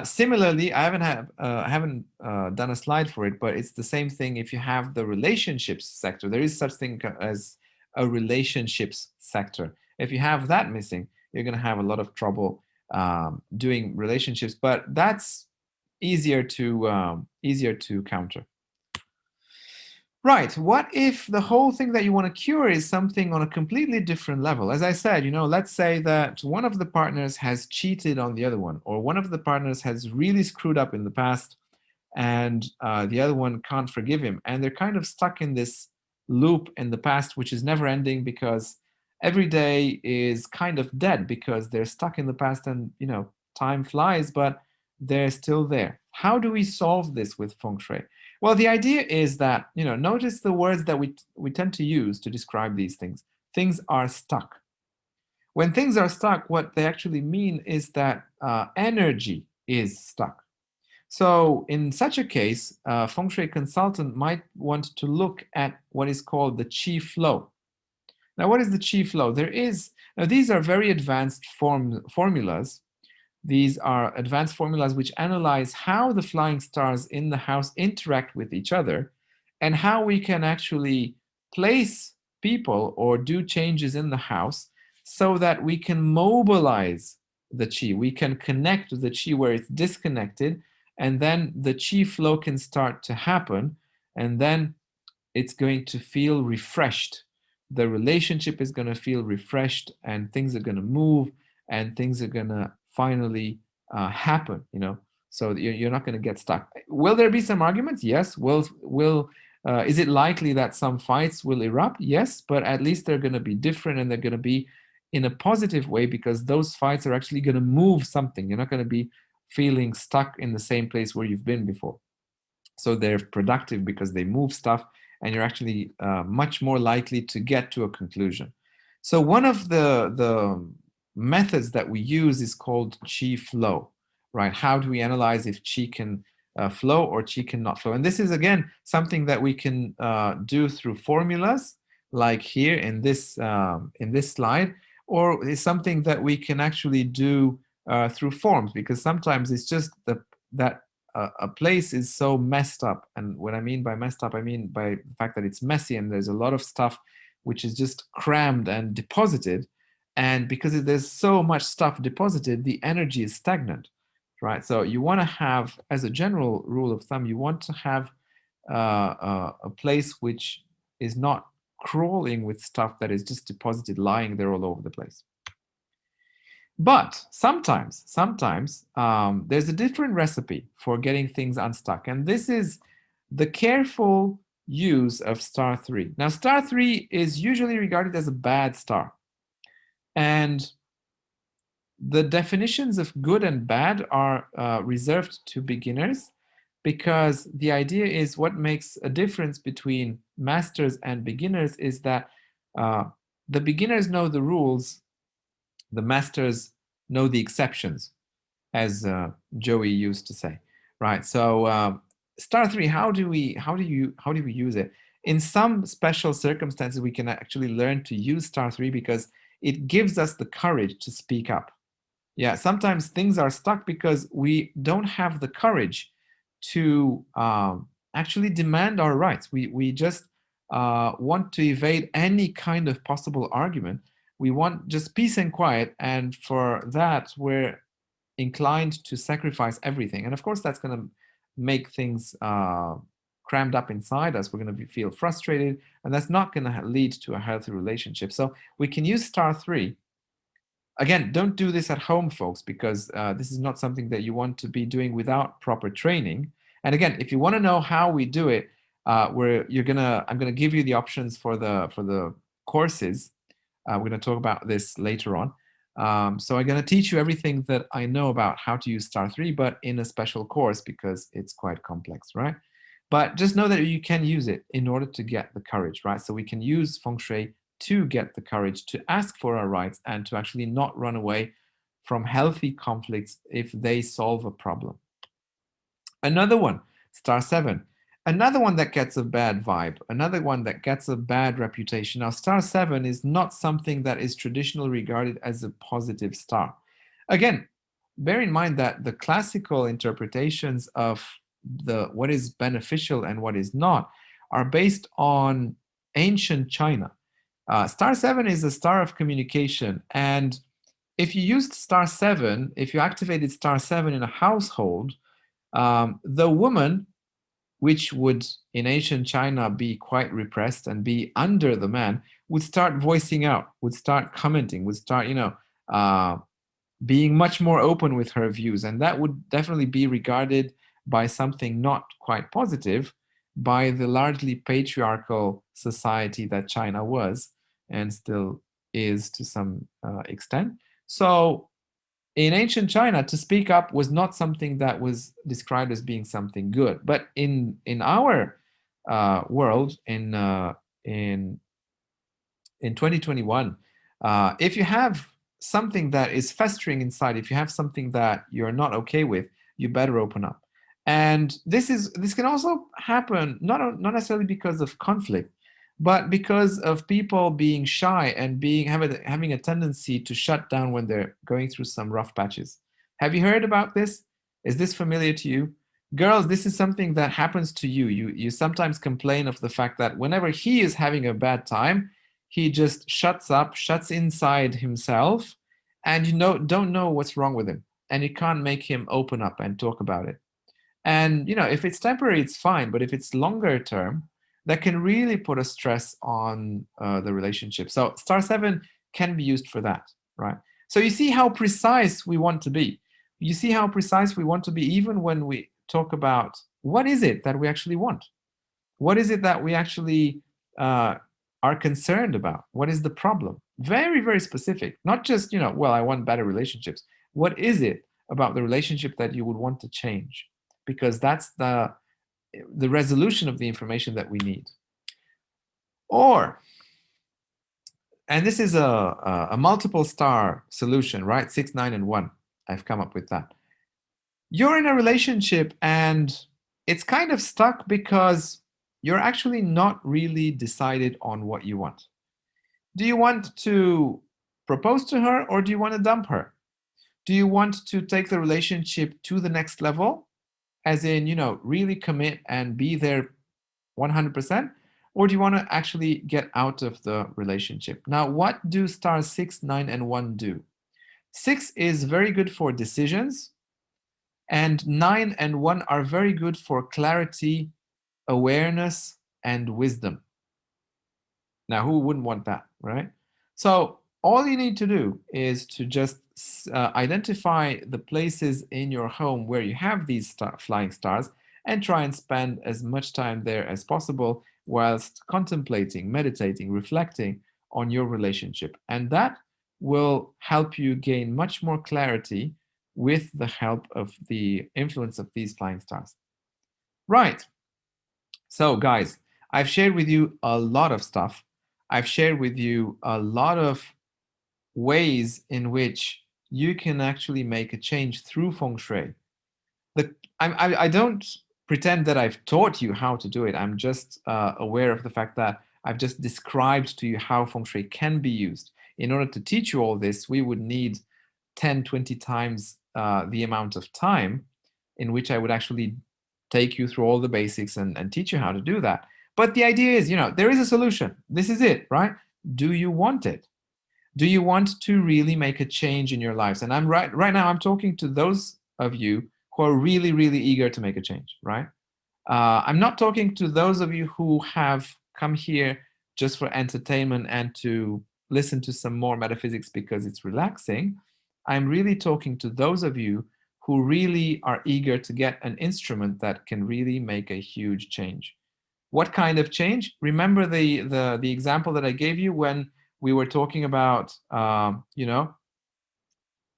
Similarly, I haven't done a slide for it, but it's the same thing. If you have the relationships sector, there is such thing as a relationships sector. If you have that missing, you're going to have a lot of trouble doing relationships. But that's easier to counter. Right. What if the whole thing that you want to cure is something on a completely different level? As I said, let's say that one of the partners has cheated on the other one, or one of the partners has really screwed up in the past, and the other one can't forgive him. And they're kind of stuck in this loop in the past, which is never ending, because every day is kind of dead because they're stuck in the past, and, time flies, but they're still there. How do we solve this with feng shui? Well, the idea is that, notice the words that we tend to use to describe these things. Things are stuck. When things are stuck, what they actually mean is that energy is stuck. So in such a case, a feng shui consultant might want to look at what is called the qi flow. Now, what is the qi flow? Now these are very advanced formulas. These are advanced formulas which analyze how the flying stars in the house interact with each other, and how we can actually place people or do changes in the house so that we can mobilize the qi. We can connect the qi where it's disconnected, and then the qi flow can start to happen, and then it's going to feel refreshed. The relationship is going to feel refreshed, and things are going to move, and things are going to finally happen. So you're not going to get stuck. Will there be some arguments? Yes. Is it likely that some fights will erupt? Yes, but at least they're going to be different, and they're going to be in a positive way, because those fights are actually going to move something. You're not going to be feeling stuck in the same place where you've been before. So they're productive because they move stuff, and you're actually much more likely to get to a conclusion. So one of the methods that we use is called qi flow, right? How do we analyze if qi can flow or qi cannot flow? And this is, again, something that we can do through formulas, like here in this slide, or is something that we can actually do through forms, because sometimes it's just that a place is so messed up. And what I mean by messed up, I mean by the fact that it's messy, and there's a lot of stuff which is just crammed and deposited. And because there's so much stuff deposited, the energy is stagnant, right? So you want to have, as a general rule of thumb, you want to have a place which is not crawling with stuff that is just deposited, lying there all over the place. But sometimes there's a different recipe for getting things unstuck, and this is the careful use of star 3. Now, star 3 is usually regarded as a bad star, and the definitions of good and bad are reserved to beginners, because the idea is what makes a difference between masters and beginners is that uh, the beginners know the rules, the masters know the exceptions, as Joey used to say, right? So star 3, how do we use it? In some special circumstances, we can actually learn to use star 3 because it gives us the courage to speak up. Yeah, sometimes things are stuck because we don't have the courage to actually demand our rights. We just want to evade any kind of possible argument. We want just peace and quiet, and for that, we're inclined to sacrifice everything. And of course, that's going to make things crammed up inside us. We're going to feel frustrated, and that's not going to lead to a healthy relationship. So we can use star 3. Again, don't do this at home, folks, because this is not something that you want to be doing without proper training. And again, if you want to know how we do it, I'm gonna give you the options for the courses. We're gonna talk about this later on. So I'm gonna teach you everything that I know about how to use star 3, but in a special course because it's quite complex, right? But just know that you can use it in order to get the courage, right? So we can use feng shui to get the courage to ask for our rights and to actually not run away from healthy conflicts if they solve a problem. Another one, star 7. Another one that gets a bad vibe, another one that gets a bad reputation. Now, star 7 is not something that is traditionally regarded as a positive star. Again, bear in mind that the classical interpretations of the what is beneficial and what is not are based on ancient China. Star 7 is a star of communication, and if you used star 7, if you activated star 7 in a household, the woman, which would in ancient China be quite repressed and be under the man, would start voicing out, would start commenting, would start, being much more open with her views. And that would definitely be regarded by something not quite positive by the largely patriarchal society that China was and still is to some extent. So in ancient China, to speak up was not something that was described as being something good. But in our world, in 2021, if you have something that is festering inside, if you have something that you're not okay with, you better open up. And this can also happen not necessarily because of conflict, but because of people being shy and having a tendency to shut down when they're going through some rough patches. Have you heard about this? Is this familiar to you? Girls, this is something that happens to you. You sometimes complain of the fact that whenever he is having a bad time, he just shuts up, shuts inside himself, and don't know what's wrong with him. And you can't make him open up and talk about it. And if it's temporary, it's fine. But if it's longer term, that can really put a stress on the relationship. So star 7 can be used for that, right? So you see how precise we want to be. You see how precise we want to be even when we talk about what is it that we actually want? What is it that we actually are concerned about? What is the problem? Very, very specific. Not just, well, I want better relationships. What is it about the relationship that you would want to change? Because that's the resolution of the information that we need. Or, and this is a multiple star solution, right? 6, 9, and 1. I've come up with that. You're in a relationship and it's kind of stuck because you're actually not really decided on what you want. Do you want to propose to her or do you want to dump her? Do you want to take the relationship to the next level, as in, really commit and be there 100%? Or do you want to actually get out of the relationship? Now, what do stars 6, 9, and 1 do? 6 is very good for decisions, and 9 and 1 are very good for clarity, awareness, and wisdom. Now, who wouldn't want that, right? So all you need to do is to just identify the places in your home where you have these flying stars and try and spend as much time there as possible whilst contemplating, meditating, reflecting on your relationship. And that will help you gain much more clarity with the help of the influence of these flying stars. Right. So, guys, I've shared with you a lot of stuff. I've shared with you a lot of ways in which you can actually make a change through feng shui. I don't pretend that I've taught you how to do it. I'm just aware of the fact that I've just described to you how feng shui can be used. In order to teach you all this, we would need 10, 20 times the amount of time in which I would actually take you through all the basics and teach you how to do that. But the idea is, there is a solution. This is it, right? Do you want it? Do you want to really make a change in your lives? And I'm right now, I'm talking to those of you who are really, really eager to make a change, right? I'm not talking to those of you who have come here just for entertainment and to listen to some more metaphysics because it's relaxing. I'm really talking to those of you who really are eager to get an instrument that can really make a huge change. What kind of change? Remember the example that I gave you when we were talking about,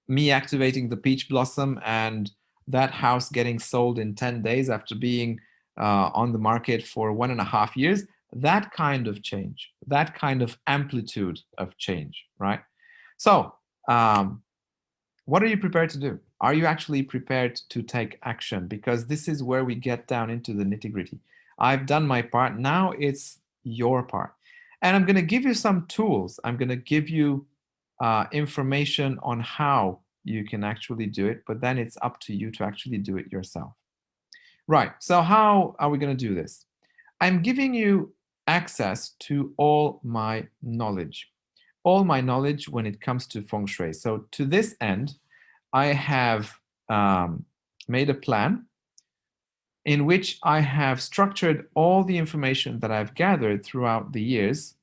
me activating the peach blossom and that house getting sold in 10 days after being on the market for 1.5 years. That kind of change, that kind of amplitude of change, right? So, what are you prepared to do? Are you actually prepared to take action? Because this is where we get down into the nitty gritty. I've done my part. Now it's your part. And I'm going to give you some tools. I'm going to give you information on how you can actually do it, but then it's up to you to actually do it yourself. Right. So, how are we going to do this? I'm giving you access to all my knowledge. All my knowledge when it comes to feng shui. So, to this end, I have made a plan in which I have structured all the information that I've gathered throughout the years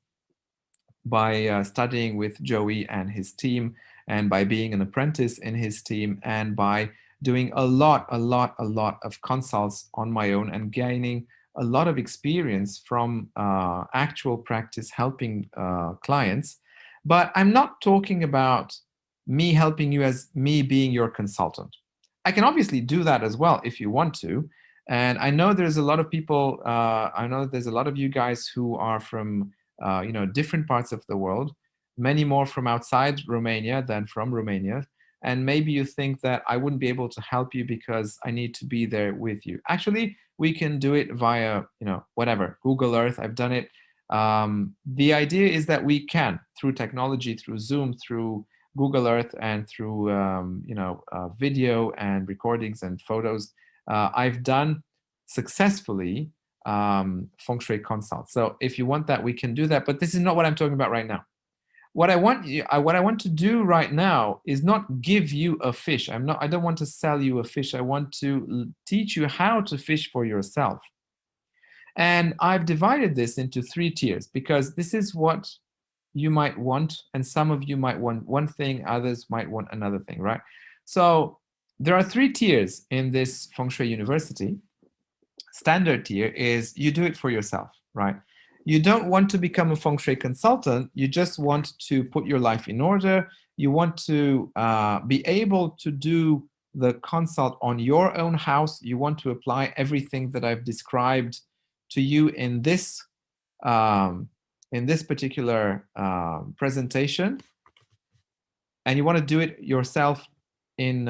by studying with Joey and his team, and by being an apprentice in his team, and by doing a lot of consults on my own and gaining a lot of experience from actual practice helping clients. But I'm not talking about me helping you as me being your consultant. I can obviously do that as well if you want to. And I know there's a lot of people, I know there's a lot of you guys who are from different parts of the world, many more from outside Romania than from Romania. And maybe you think that I wouldn't be able to help you because I need to be there with you. Actually, we can do it via, whatever, Google Earth. I've done it. The idea is that we can, through technology, through Zoom, through Google Earth, and through, video and recordings and photos, I've done successfully feng shui consult. So if you want that, we can do that. But this is not what I'm talking about right now. What I want to do right now is not give you a fish. I don't want to sell you a fish. I want to teach you how to fish for yourself. And I've divided this into 3 tiers because this is what you might want, and some of you might want one thing, others might want another thing, right? So there are 3 tiers in this feng shui university. Standard tier is you do it for yourself, right? You don't want to become a feng shui consultant. You just want to put your life in order. You want to be able to do the consult on your own house. You want to apply everything that I've described to you in this particular presentation, and you want to do it yourself in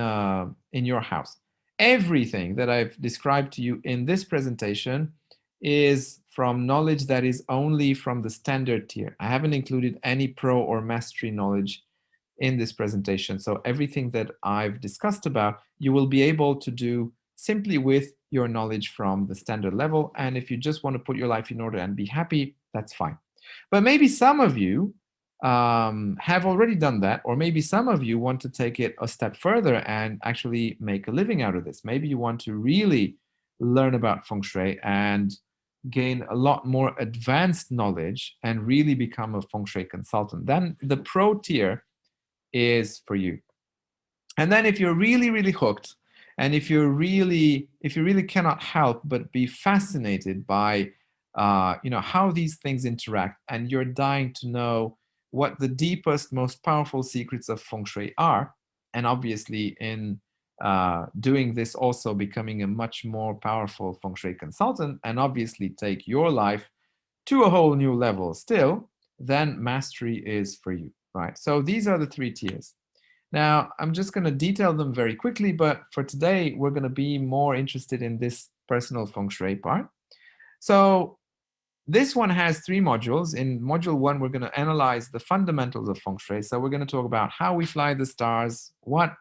your house. Everything that I've described to you in this presentation is from knowledge that is only from the standard tier. I haven't included any pro or mastery knowledge in this presentation. So everything that I've discussed about, you will be able to do simply with your knowledge from the standard level. And if you just want to put your life in order and be happy, that's fine. But maybe some of you have already done that, or maybe some of you want to take it a step further and actually make a living out of this. Maybe you want to really learn about feng shui and gain a lot more advanced knowledge and really become a feng shui consultant, then the pro tier is for you. And then if you're really, really hooked, and if you really cannot help but be fascinated by how these things interact, and you're dying to know what the deepest, most powerful secrets of feng shui are, and obviously in doing this also becoming a much more powerful feng shui consultant, and obviously take your life to a whole new level still, then mastery is for you, right? So these are the 3 tiers. Now, I'm just going to detail them very quickly, but for today, we're going to be more interested in this personal feng shui part. So this one has 3 modules. In module 1, we're going to analyze the fundamentals of feng shui. So we're going to talk about how we fly the stars, what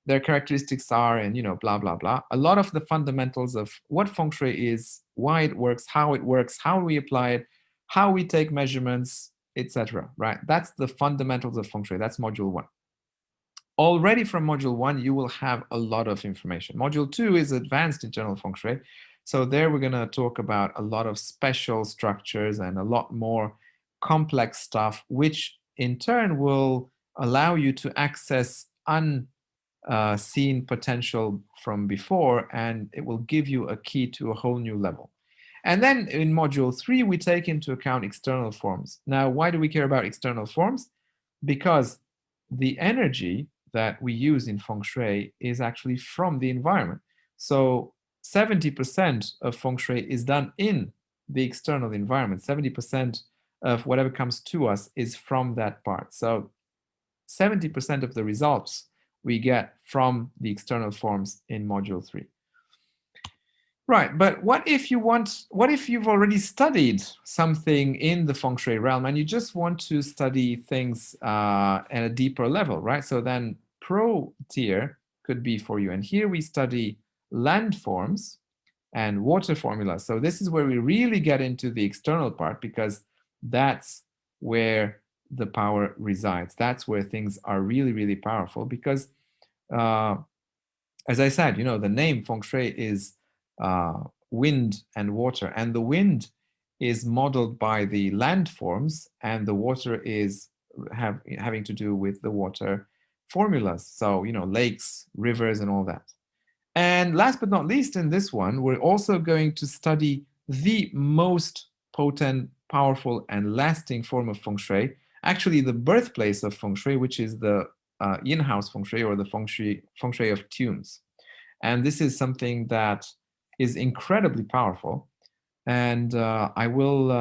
their characteristics are, and blah blah blah. A lot of the fundamentals of what feng shui is, why it works, how we apply it, how we take measurements, etc. Right? That's the fundamentals of feng shui. That's module 1. Already from module 1, you will have a lot of information. Module 2 is advanced internal feng shui. So there we're going to talk about a lot of special structures and a lot more complex stuff, which in turn will allow you to access unseen potential from before, and it will give you a key to a whole new level. And then in module 3, we take into account external forms. Now, why do we care about external forms? Because the energy that we use in feng shui is actually from the environment. So 70% of feng shui is done in the external environment. 70% of whatever comes to us is from that part. So 70% of the results we get from the external forms in module 3. Right, but what if you've already studied something in the feng shui realm and you just want to study things at a deeper level, right? So then pro tier could be for you. And here we study landforms and water formulas. So this is where we really get into the external part, because that's where the power resides. That's where things are really, really powerful, because as I said, the name feng shui is wind and water, and the wind is modeled by the landforms, and the water is having to do with the water formulas. So, lakes, rivers, and all that. And last but not least, in this one, we're also going to study the most potent, powerful, and lasting form of feng shui, actually the birthplace of feng shui, which is the in-house feng shui, or the feng shui of tunes. And this is something that is incredibly powerful. And I will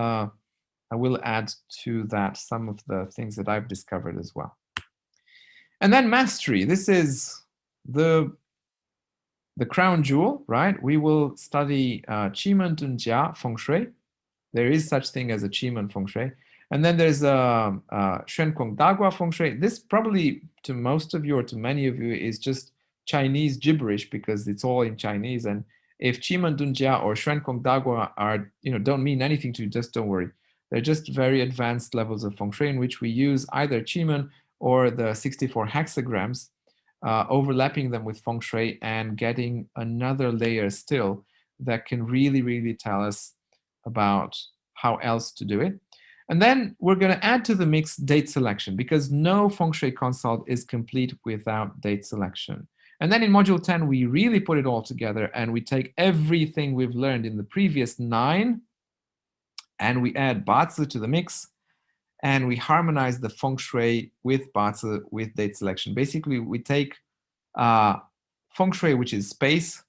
add to that some of the things that I've discovered as well. And then mastery. This is the crown jewel, right? We will study Qi Dun Jia feng shui. There is such thing as a Qi feng shui. And then there's Shen Kong Dagua feng shui. This probably to most of you, or to many of you, is just Chinese gibberish, because it's all in Chinese. And if Qi Dun Jia or Shen Kong Dagua are, don't mean anything to you, just don't worry. They're just very advanced levels of feng shui in which we use either Qi or the 64 hexagrams, overlapping them with feng shui and getting another layer still that can really, really tell us about how else to do it. And then we're going to add to the mix date selection, because no feng shui consult is complete without date selection. And then in module 10, we really put it all together, and we take everything we've learned in the previous 9, and we add Bazi to the mix, and we harmonize the feng shui with Bazi with date selection. Basically, we take feng shui, which is space,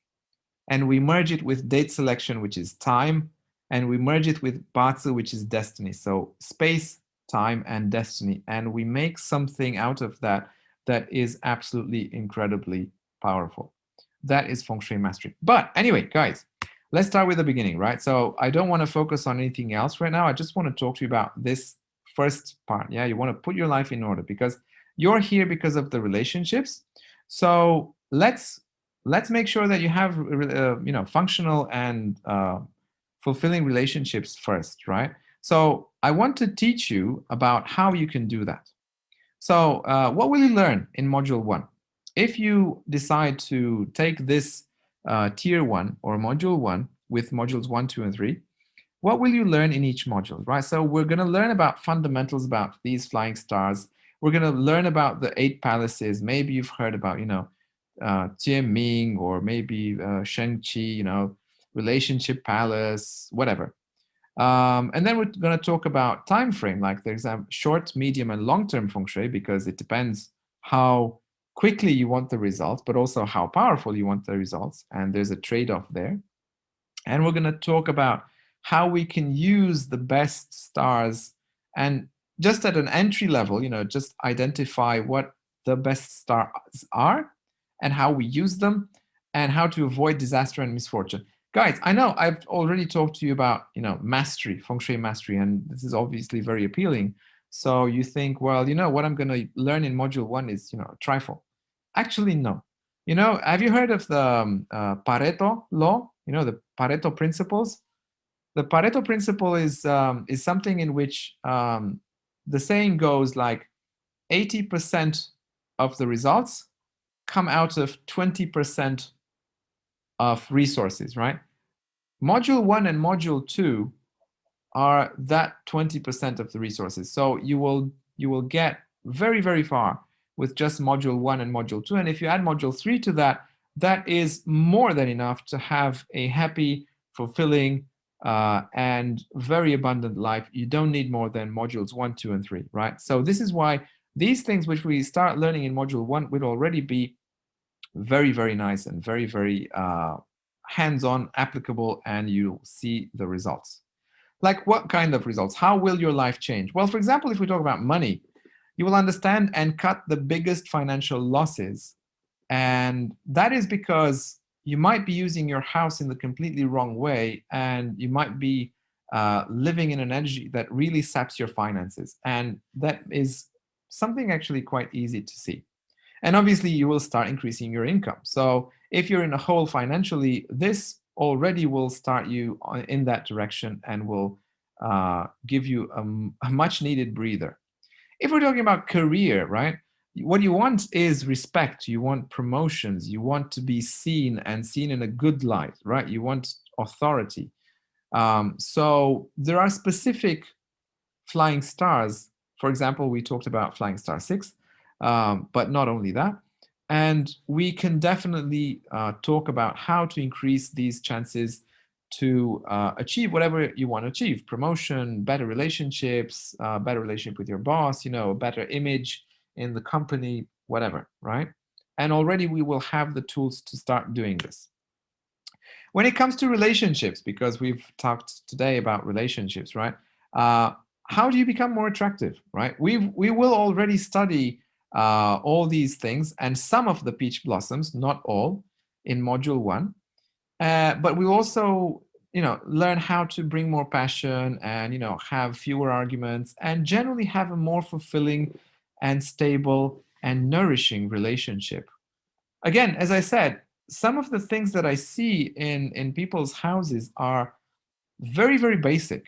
and we merge it with date selection, which is time, and we merge it with Bazi, which is destiny. So space, time, and destiny. And we make something out of that that is absolutely incredibly powerful. That is feng shui mastery. But anyway, guys, let's start with the beginning, right? So I don't want to focus on anything else right now. I just want to talk to you about this first part. Yeah, you want to put your life in order, because you're here because of the relationships. So let's make sure that you have functional and fulfilling relationships first, right? So I want to teach you about how you can do that. So what will you learn in module 1? If you decide to take this tier 1 or module 1 with modules 1, 2, and 3, what will you learn in each module, right? So we're going to learn about fundamentals about these flying stars. We're going to learn about the 8 palaces. Maybe you've heard about, Jianming, or maybe Shengqi, relationship palace, whatever. And then we're going to talk about time frame, like the example, short, medium, and long-term feng shui, because it depends how quickly you want the results, but also how powerful you want the results. And there's a trade-off there. And we're going to talk about how we can use the best stars, and just at an entry level, just identify what the best stars are and how we use them and how to avoid disaster and misfortune. Guys, I know I've already talked to you about, mastery, feng shui mastery, and this is obviously very appealing. So you think, well, what I'm going to learn in module 1 is, trifle. Actually, no. Have you heard of the Pareto law? The Pareto principles? The Pareto principle is something in which the saying goes like 80% of the results come out of 20% of resources, right? Module 1 and Module 2 are that 20% of the resources. So you will get very, very far with just Module 1 and Module 2. And if you add Module 3 to that, that is more than enough to have a happy, fulfilling, and very abundant life. You don't need more than Modules 1, 2, and 3, right? So this is why these things which we start learning in Module 1 will already be very, very nice and very, very hands-on, applicable, and you see the results. Like what kind of results? How will your life change? Well, for example, if we talk about money, you will understand and cut the biggest financial losses. And that is because you might be using your house in the completely wrong way, and you might be living in an energy that really saps your finances. And that is something actually quite easy to see. And obviously, you will start increasing your income. So if you're in a hole financially, this already will start you in that direction and will give you a much needed breather. If we're talking about career, right? What you want is respect. You want promotions. You want to be seen and seen in a good light, right? You want authority. So there are specific flying stars. For example, we talked about flying star 6, but not only that. And we can definitely talk about how to increase these chances to achieve whatever you want to achieve: promotion, better relationships, better relationship with your boss, a better image in the company, whatever, right? And already we will have the tools to start doing this. When it comes to relationships, because we've talked today about relationships, right? How do you become more attractive, right? We will already study all these things and some of the peach blossoms, not all, in module 1. But we also, learn how to bring more passion and, have fewer arguments and generally have a more fulfilling and stable and nourishing relationship. Again, as I said, some of the things that I see in people's houses are very, very basic.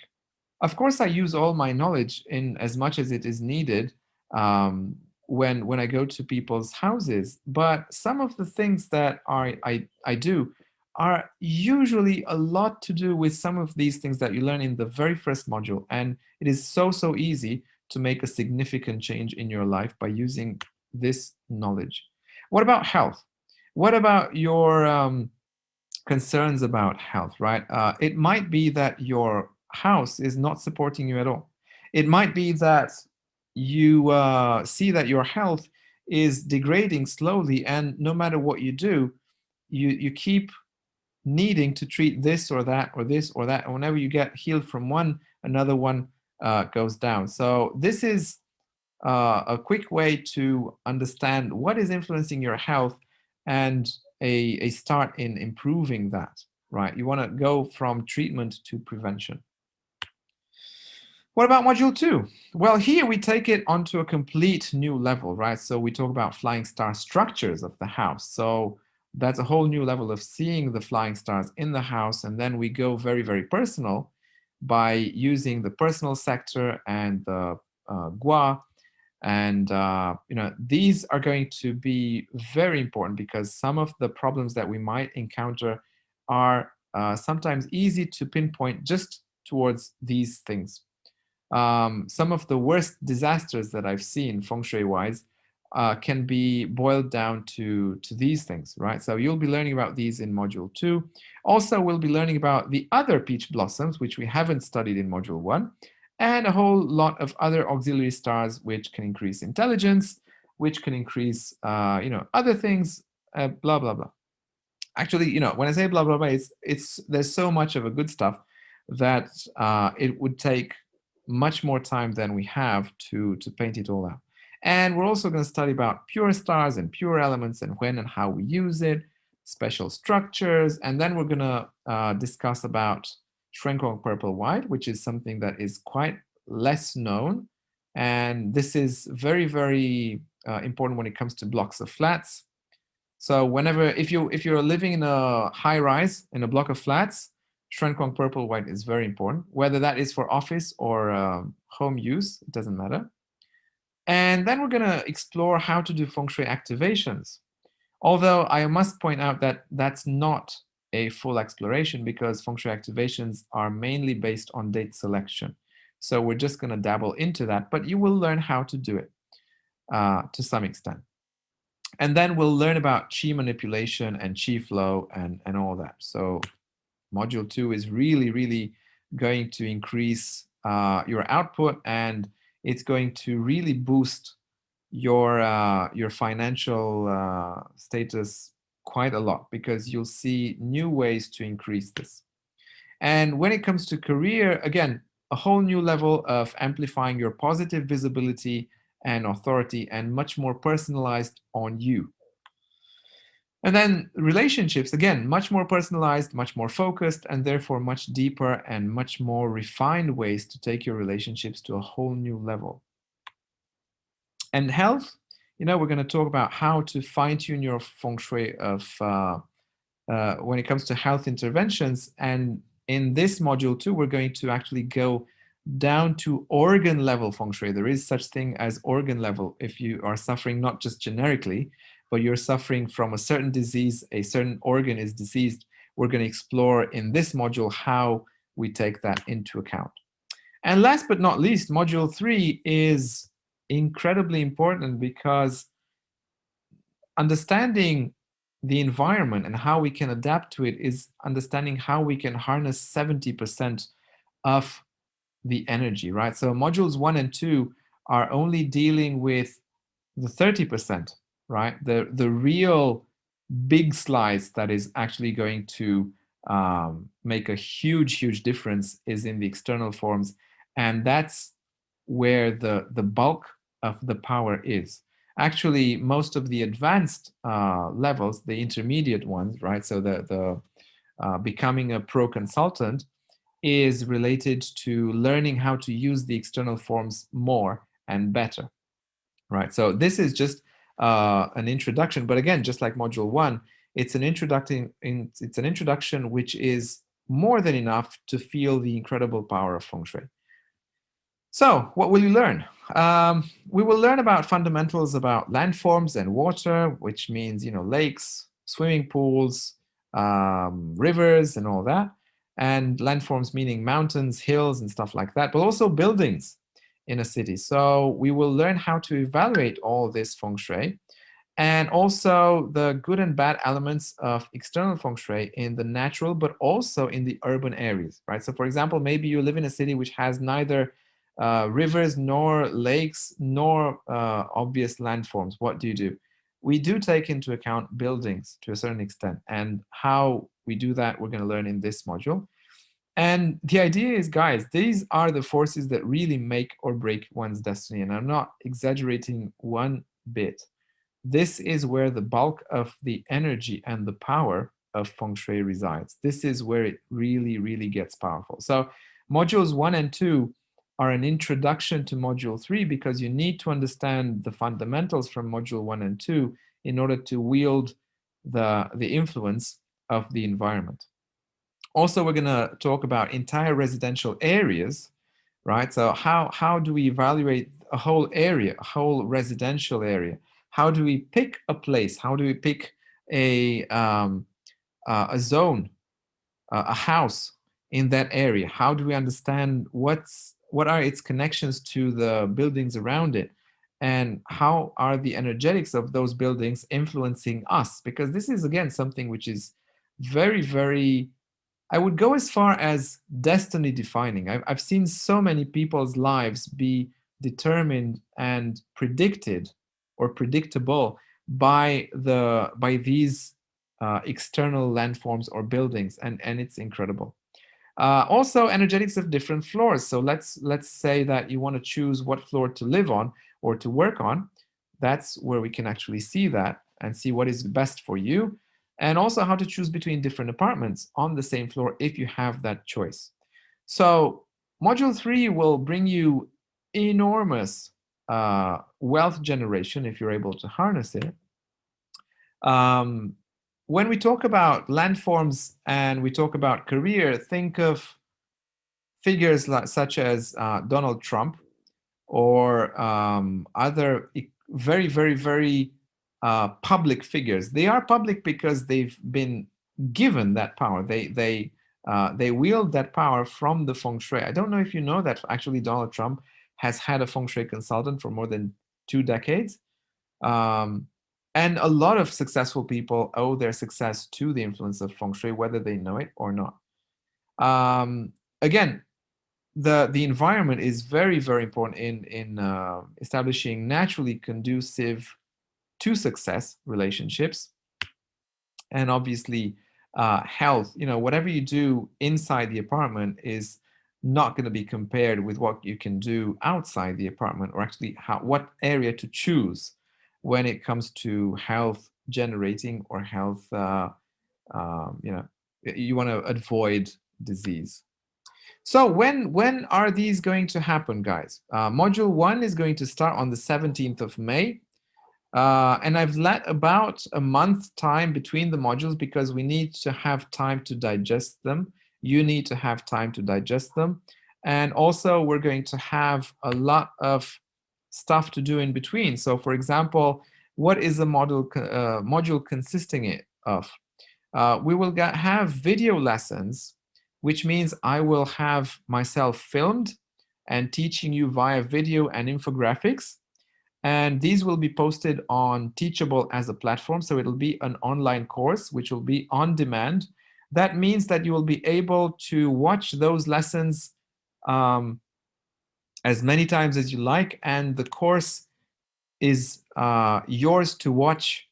Of course, I use all my knowledge in as much as it is needed when I go to people's houses. But some of the things that I do are usually a lot to do with some of these things that you learn in the very first module. And it is so, so easy to make a significant change in your life by using this knowledge. What about health? What about your concerns about health, right? It might be that your house is not supporting you at all. It might be that you see that your health is degrading slowly, and no matter what you do, you keep needing to treat this or that or this or that. And whenever you get healed from one, another one goes down. So this is a quick way to understand what is influencing your health and a start in improving that, right? You want to go from treatment to prevention. What about module 2? Well, here we take it onto a complete new level, right? So we talk about flying star structures of the house. So that's a whole new level of seeing the flying stars in the house. And then we go very, very personal by using the personal sector and the Gua. And these are going to be very important because some of the problems that we might encounter are sometimes easy to pinpoint just towards these things. Some of the worst disasters that I've seen feng shui wise can be boiled down to these things, right? So you'll be learning about these in module 2. Also, we'll be learning about the other peach blossoms, which we haven't studied in module 1, and a whole lot of other auxiliary stars, which can increase intelligence, which can increase, other things, blah, blah, blah. Actually, when I say blah, blah, blah, it's there's so much of a good stuff that it would take much more time than we have to paint it all out. And we're also going to study about pure stars and pure elements and when and how we use it, special structures, and then we're going to discuss about Shrenkong Purple White, which is something that is quite less known. And this is very, very important when it comes to blocks of flats. So if you're living in a high rise in a block of flats, Shrenkong Purple White is very important. Whether that is for office or home use, it doesn't matter. And then we're going to explore how to do feng shui activations. Although I must point out that that's not a full exploration because feng shui activations are mainly based on date selection. So we're just going to dabble into that, but you will learn how to do it to some extent. And then we'll learn about chi manipulation and chi flow and all that. So module 2 is really, really going to increase your output, and it's going to really boost your financial status quite a lot because you'll see new ways to increase this. And when it comes to career, again, a whole new level of amplifying your positive visibility and authority and much more personalized on you. And then relationships, again, much more personalized, much more focused, and therefore much deeper and much more refined ways to take your relationships to a whole new level. And health, we're going to talk about how to fine-tune your feng shui of when it comes to health interventions. And in this module 2, we're going to actually go down to organ level feng shui. There is such thing as organ level if you are suffering not just generically, but you're suffering from a certain disease, a certain organ is diseased. We're going to explore in this module how we take that into account. And last but not least, module 3 is incredibly important because understanding the environment and how we can adapt to it is understanding how we can harness 70% of the energy, right? So modules 1 and 2 are only dealing with the 30%, right? The real big slice that is actually going to make a huge, huge difference is in the external forms. And that's where the bulk of the power is. Actually, most of the advanced levels, the intermediate ones, right? So the becoming a pro consultant is related to learning how to use the external forms more and better, right? So this is just an introduction, but again, just like module 1, it's an introduction which is more than enough to feel the incredible power of feng shui. So what will you learn? We will learn about fundamentals about landforms and water, which means, lakes, swimming pools, rivers, and all that. And landforms meaning mountains, hills, and stuff like that, but also buildings in a city. So we will learn how to evaluate all this feng shui and also the good and bad elements of external feng shui in the natural, but also in the urban areas, right? So for example, maybe you live in a city which has neither rivers nor lakes nor obvious landforms. What do? We do take into account buildings to a certain extent, and how we do that we're going to learn in this module. And the idea is, guys, these are the forces that really make or break one's destiny, and I'm not exaggerating one bit. This is where the bulk of the energy and the power of feng shui resides. This is where it really, really gets powerful. So modules 1 and 2 are an introduction to module 3 because you need to understand the fundamentals from module 1 and 2 in order to wield the influence of the environment. Also, we're going to talk about entire residential areas, right? So how do we evaluate a whole area, a whole residential area? How do we pick a place? How do we pick a zone, a house in that area? How do we understand what are its connections to the buildings around it? And how are the energetics of those buildings influencing us? Because this is, again, something which is very, very, I would go as far as destiny defining. I've seen so many people's lives be determined and predicted or predictable by these external landforms or buildings, and it's incredible. Also, energetics of different floors. So let's say that you want to choose what floor to live on or to work on. That's where we can actually see that and see what is best for you, and also how to choose between different apartments on the same floor if you have that choice. So module 3 will bring you enormous wealth generation if you're able to harness it. When we talk about landforms and we talk about career, think of figures such as Donald Trump or other very, very, very public figures. They are public because they've been given that power. They wield that power from the feng shui. I don't know if you know that actually Donald Trump has had a feng shui consultant for more than 2 decades. And a lot of successful people owe their success to the influence of feng shui, whether they know it or not. Again, the environment is very, very important in establishing naturally conducive to success relationships, and obviously health. Whatever you do inside the apartment is not going to be compared with what you can do outside the apartment, or actually what area to choose when it comes to health generating or health. You want to avoid disease. So when are these going to happen, guys? Module 1 is going to start on the 17th of May. And I've let about a month time between the modules because we need to have time to digest them. You need to have time to digest them. And also we're going to have a lot of stuff to do in between. So for example, what is the module consisting of? We will have video lessons, which means I will have myself filmed and teaching you via video and infographics. And these will be posted on Teachable as a platform. So it'll be an online course, which will be on demand. That means that you will be able to watch those lessons as many times as you like. And the course is yours to watch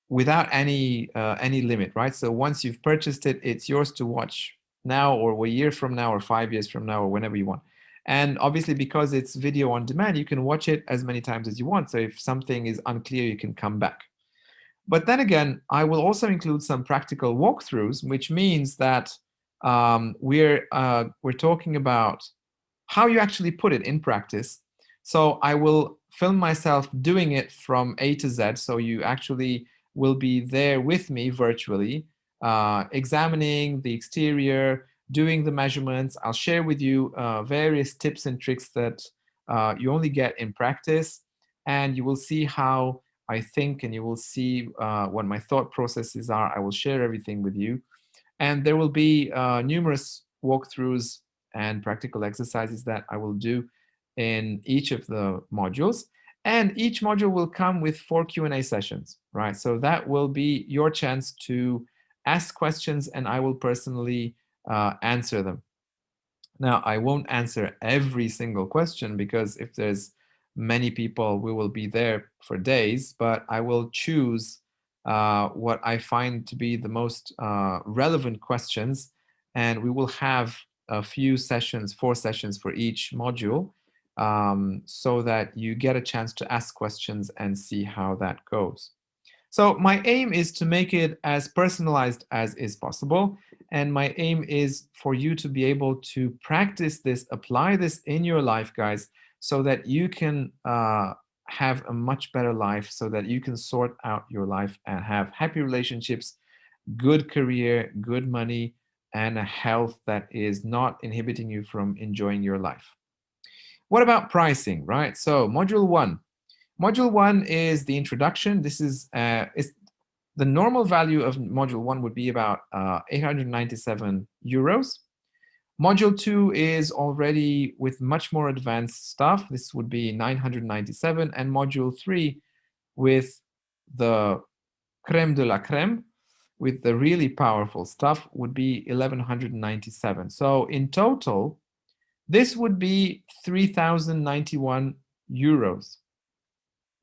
without any limit, right? So once you've purchased it, it's yours to watch now or a year from now or 5 years from now or whenever you want. And obviously, because it's video on demand, you can watch it as many times as you want. So if something is unclear, you can come back. But then again, I will also include some practical walkthroughs, which means that we're talking about how you actually put it in practice. So I will film myself doing it from A to Z. So you actually will be there with me virtually, examining the exterior, doing the measurements. I'll share with you various tips and tricks that you only get in practice, and you will see how I think, and you will see what my thought processes are. I will share everything with you. And there will be numerous walkthroughs and practical exercises that I will do in each of the modules. And each module will come with 4 Q&A sessions, right? So that will be your chance to ask questions, and I will personally answer them. Now, I won't answer every single question because if there's many people, we will be there for days, but I will choose what I find to be the most relevant questions, and we will have a few sessions, 4 sessions for each module, so that you get a chance to ask questions and see how that goes. So my aim is to make it as personalized as is possible. And my aim is for you to be able to practice this, apply this in your life, guys, so that you can have a much better life, so that you can sort out your life and have happy relationships, good career, good money, and a health that is not inhibiting you from enjoying your life. What about pricing, right? So module 1. Module 1 is the introduction. This is the normal value of module 1 would be about 897 euros. Module 2 is already with much more advanced stuff. This would be 997, and Module 3 with the creme de la creme, with the really powerful stuff, would be 1197. So in total, this would be 3,091 euros.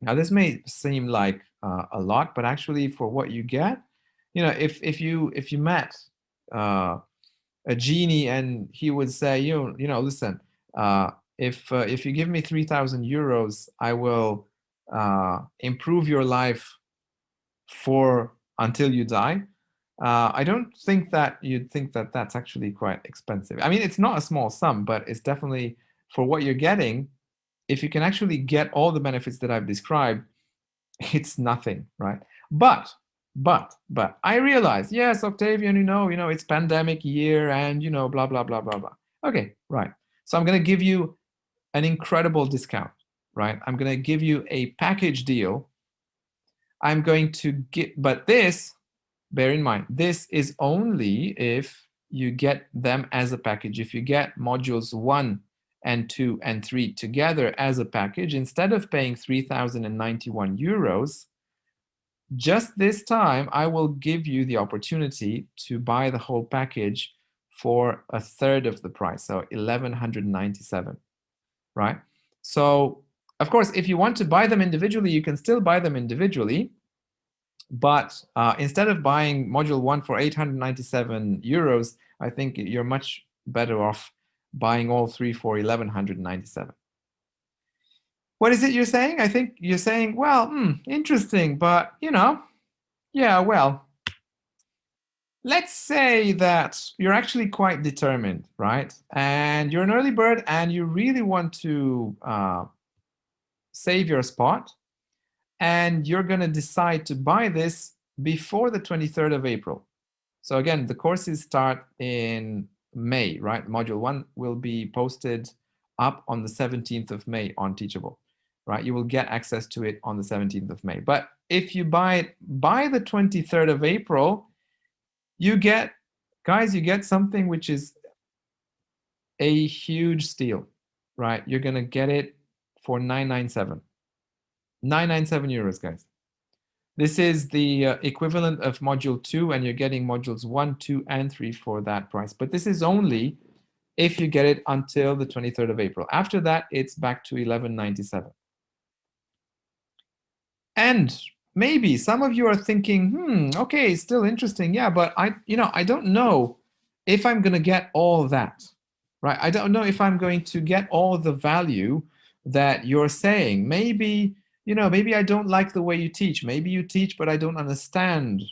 Now, this may seem like a lot, but actually, for what you get, if you met a genie and he would say, listen, if you give me 3,000 euros, I will improve your life for until you die. I don't think that you'd think that that's actually quite expensive. I mean, it's not a small sum, but it's definitely for what you're getting. If you can actually get all the benefits that I've described, it's nothing, right? But I realize, yes, Octavian, it's pandemic year and blah blah blah blah blah. Okay, right. So I'm going to give you an incredible discount, right? I'm going to give you a package deal. I'm going to get, but this, bear in mind, this is only if you get them as a package. If you get modules 1 and 2 and 3 together as a package, instead of paying 3,091 euros, just this time, I will give you the opportunity to buy the whole package for a third of the price, so 1,197, right? So, of course, if you want to buy them individually, you can still buy them individually. But instead of buying module 1 for 897 euros, I think you're much better off buying all 3 for 1,197. What is it you're saying? I think you're saying, well, interesting, but, yeah, well, let's say that you're actually quite determined, right? And you're an early bird and you really want to save your spot. And you're going to decide to buy this before the 23rd of April. So again, the courses start in May, right? Module 1 will be posted up on the 17th of May on Teachable, right? You will get access to it on the 17th of May. But if you buy it by the 23rd of April, you get, guys, you get something which is a huge steal, right? You're going to get it for 997. 997 euros, guys. This is the equivalent of module 2, and you're getting modules 1, 2, and 3 for that price. But this is only if you get it until the 23rd of April. After that, it's back to 1197. And maybe some of you are thinking, okay, still interesting. Yeah, but I don't know if I'm going to get all that, right? I don't know if I'm going to get all the value that you're saying. Maybe I don't like the way you teach. Maybe you teach, but I don't understand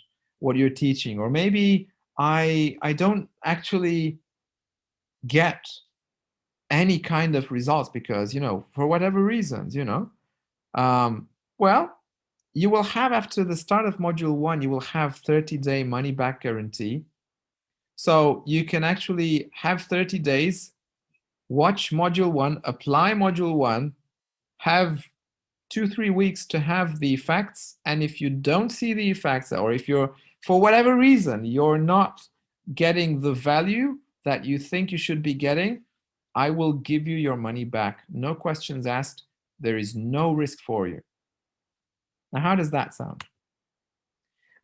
what you're teaching. Or maybe I don't actually get any kind of results because, for whatever reasons, well, you will have, after the start of module 1, you will have 30-day money back guarantee. So you can actually have 30 days, watch module 1, apply module 1, have 2-3 weeks to have the effects. And if you don't see the effects, or if you're, for whatever reason, you're not getting the value that you think you should be getting, I will give you your money back. No questions asked. There is no risk for you. Now, how does that sound?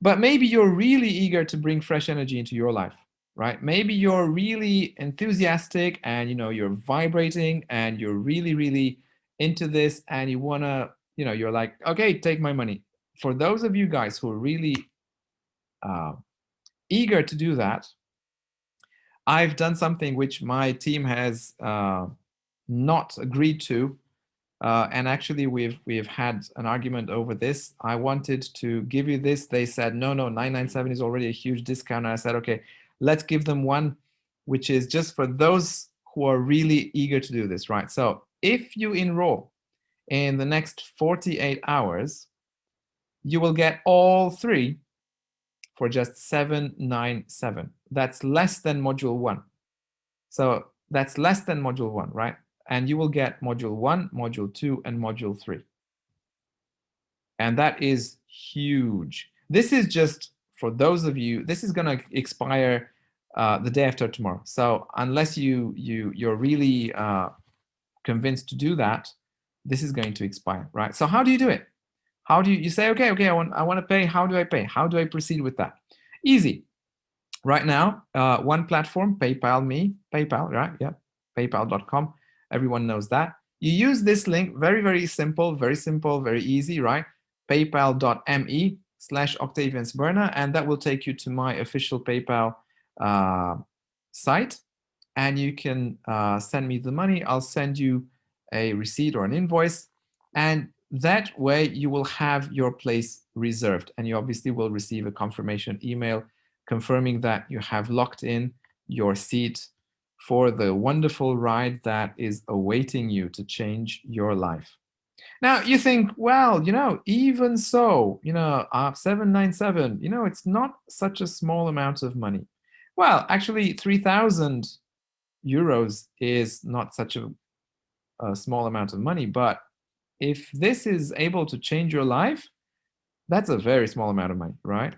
But maybe you're really eager to bring fresh energy into your life, right? Maybe you're really enthusiastic and, you're vibrating and you're really, really into this and you want to, you're like, okay, take my money. For those of you guys who are really eager to do that, I've done something which my team has not agreed to. And actually, we've had an argument over this. I wanted to give you this. They said, no, 997 is already a huge discount. And I said, okay, let's give them one, which is just for those who are really eager to do this, right? So if you enroll in the next 48 hours, you will get all 3 for just 797. That's less than module 1. So that's less than module 1, right? And you will get module 1, module 2, and module 3. And that is huge. This is just for those of you, this is going to expire the day after tomorrow. So unless you're really convinced to do that, this is going to expire, right? So how do you do it? How do you say, okay, I want to pay. How do I pay? How do I proceed with that? Easy. Right now, one platform, PayPal, right? Yeah, paypal.com. Everyone knows that. You use this link, very simple, very easy, right? paypal.me/Octavian and that will take you to my official PayPal site, and you can send me the money. I'll send you a receipt or an invoice, and that way you will have your place reserved, and you obviously will receive a confirmation email confirming that you have locked in your seat for the wonderful ride that is awaiting you to change your life. Now you think, well, even so, 797, it's not such a small amount of money. Well, actually, 3,000 euros is not such a small amount of money, but if this is able to change your life, that's a very small amount of money, right?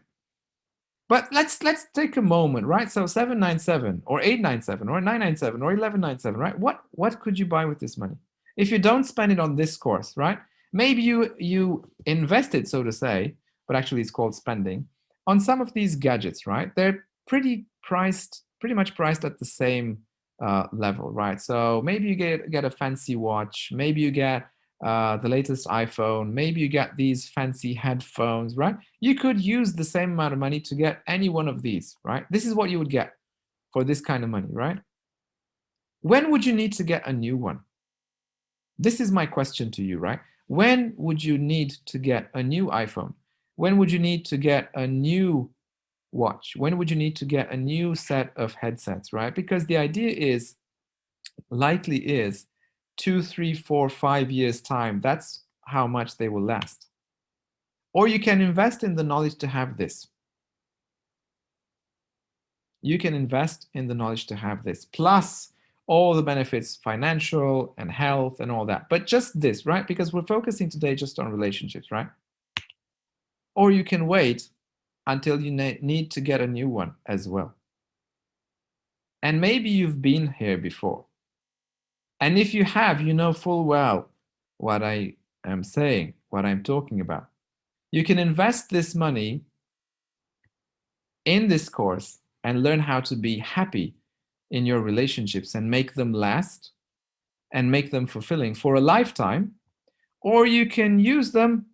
But let's take a moment, right? So 797 or 897 or 997 or 1197, right? What could you buy with this money? If you don't spend it on this course, right? Maybe you invest it, so to say, but actually it's called spending, on some of these gadgets, right? They're pretty much priced at the same level, right? So maybe you get a fancy watch, maybe you get the latest iPhone, maybe you get these fancy headphones, right? You could use the same amount of money to get any one of these, right? This is what you would get for this kind of money, right? When would you need to get a new one? This is my question to you, right? When would you need to get a new iPhone? When would you need to get a new watch? When would you need to get a new set of headsets, right? Because the idea is, likely is 2, 3, 4, 5 years time. That's how much they will last. Or you can invest in the knowledge to have this. You can invest in the knowledge to have this, plus all the benefits, financial and health and all that. But just this, right? Because we're focusing today just on relationships, right? Or you can wait until you need to get a new one as well. And maybe you've been here before. And if you have, you know full well what I am saying, what I'm talking about. You can invest this money in this course and learn how to be happy in your relationships and make them last and make them fulfilling for a lifetime. Or you can use them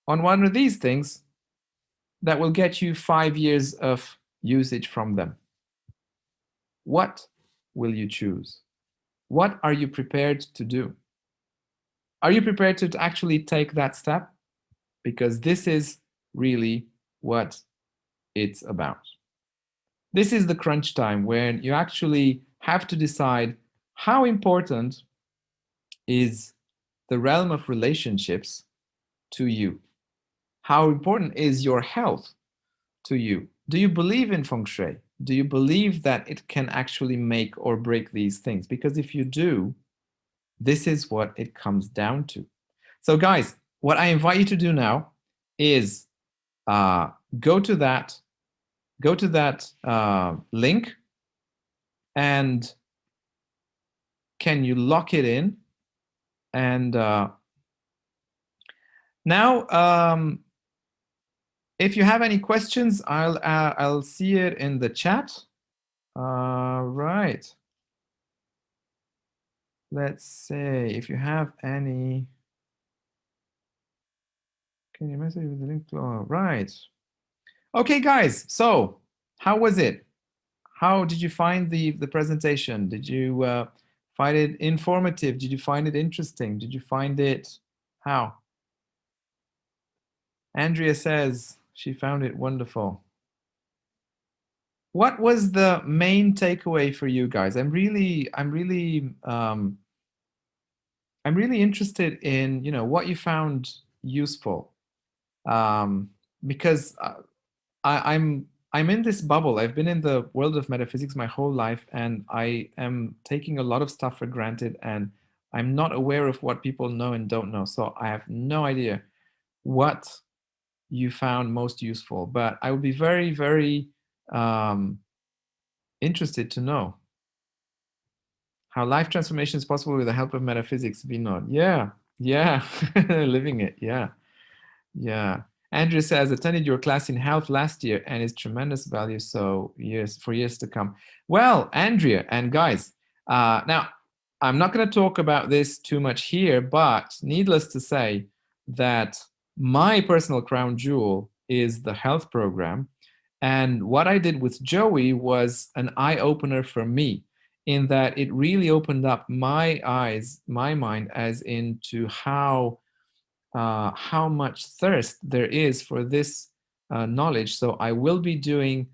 on one of these things that will get you 5 years of usage from them. What will you choose? What are you prepared to do? Are you prepared to actually take that step? Because this is really what it's about. This is the crunch time when you actually have to decide how important is the realm of relationships to you. How important is your health to you? Do you believe in Feng Shui? Do you believe that it can actually make or break these things? Because if you do, this is what it comes down to. So guys, what I invite you to do now is go to that link, and can you lock it in? And now, if you have any questions, I'll see it in the chat. Right. Let's say if you have any. Can you message with the link? Right. Okay, guys. So how was it? How did you find the presentation? Did you find it informative? Did you find it interesting? Did you find it how? Andrea says she found it wonderful. What was the main takeaway for you guys? I'm really interested in what you found useful, because I'm in this bubble. I've been in the world of metaphysics my whole life, and I am taking a lot of stuff for granted, and I'm not aware of what people know and don't know. So I have no idea what you found most useful. But I would be very Interested to know how life transformation is possible with the help of metaphysics. Vinod. Yeah, yeah, living it. Yeah, yeah. Andrew says, attended your class in health last year and is tremendous value. So years for years to come. Well, Andrea and guys, now I'm not going to talk about this too much here, but needless to say that my personal crown jewel is the health program. And what I did with Joey was an eye opener for me, in that it really opened up my eyes, my mind, as into how much thirst there is for this knowledge. So I will be doing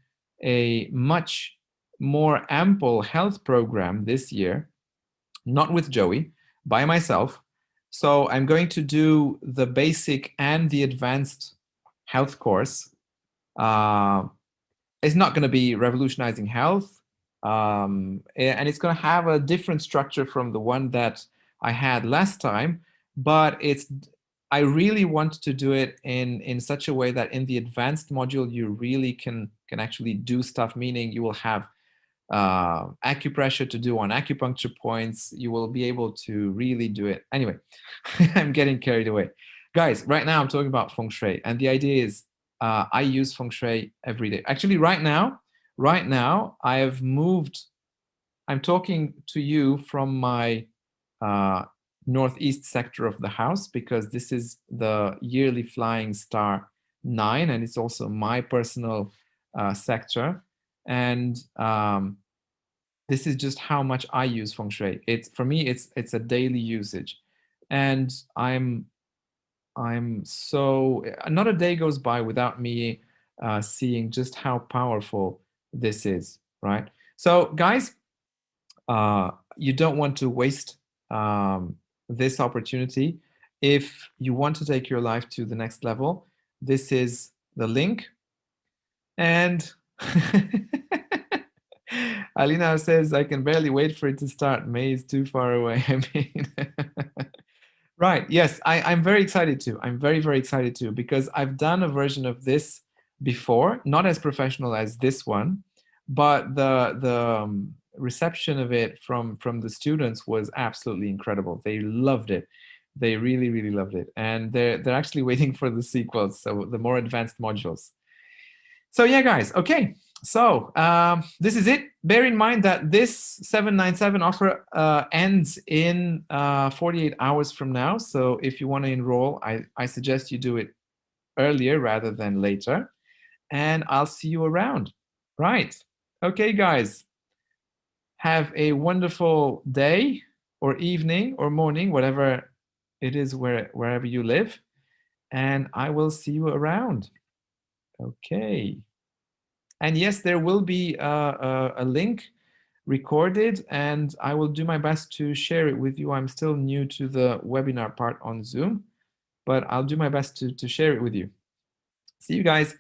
a much more ample health program this year, not with Joey, by myself. So I'm going to do the basic and the advanced health course. It's not going to be revolutionizing health, and it's going to have a different structure from the one that I had last time. But I really want to do it in such a way that in the advanced module you really can actually do stuff. Meaning you will have acupressure to do on acupuncture points. You will be able to really do it. Anyway, I'm getting carried away. Guys, right now I'm talking about feng shui. And the idea is I use feng shui every day. Actually, right now, I have moved. I'm talking to you from my uh, northeast sector of the house, because this is the yearly flying star 9, and it's also my personal sector. And this is just how much I use feng shui. It's for me, it's a daily usage, and I'm so not a day goes by without me seeing just how powerful this is, right? So, guys, you don't want to waste this opportunity. If you want to take your life to the next level, this is the link. And Alina says, I can barely wait for it to start. May is too far away. I mean, right. Yes, I'm very excited too. I'm very, very excited too, because I've done a version of this before, not as professional as this one, but the reception of it from the students was absolutely incredible. They loved it. They really, really loved it. And they're actually waiting for the sequels, so the more advanced modules. So yeah, guys, okay. So this is it. Bear in mind that this 797 offer ends in 48 hours from now. So if you want to enroll, I suggest you do it earlier rather than later. And I'll see you around. Right. Okay, guys. Have a wonderful day or evening or morning, whatever it is wherever you live. And I will see you around. Okay. And yes, there will be a link recorded, and I will do my best to share it with you. I'm still new to the webinar part on Zoom, but I'll do my best to share it with you. See you guys.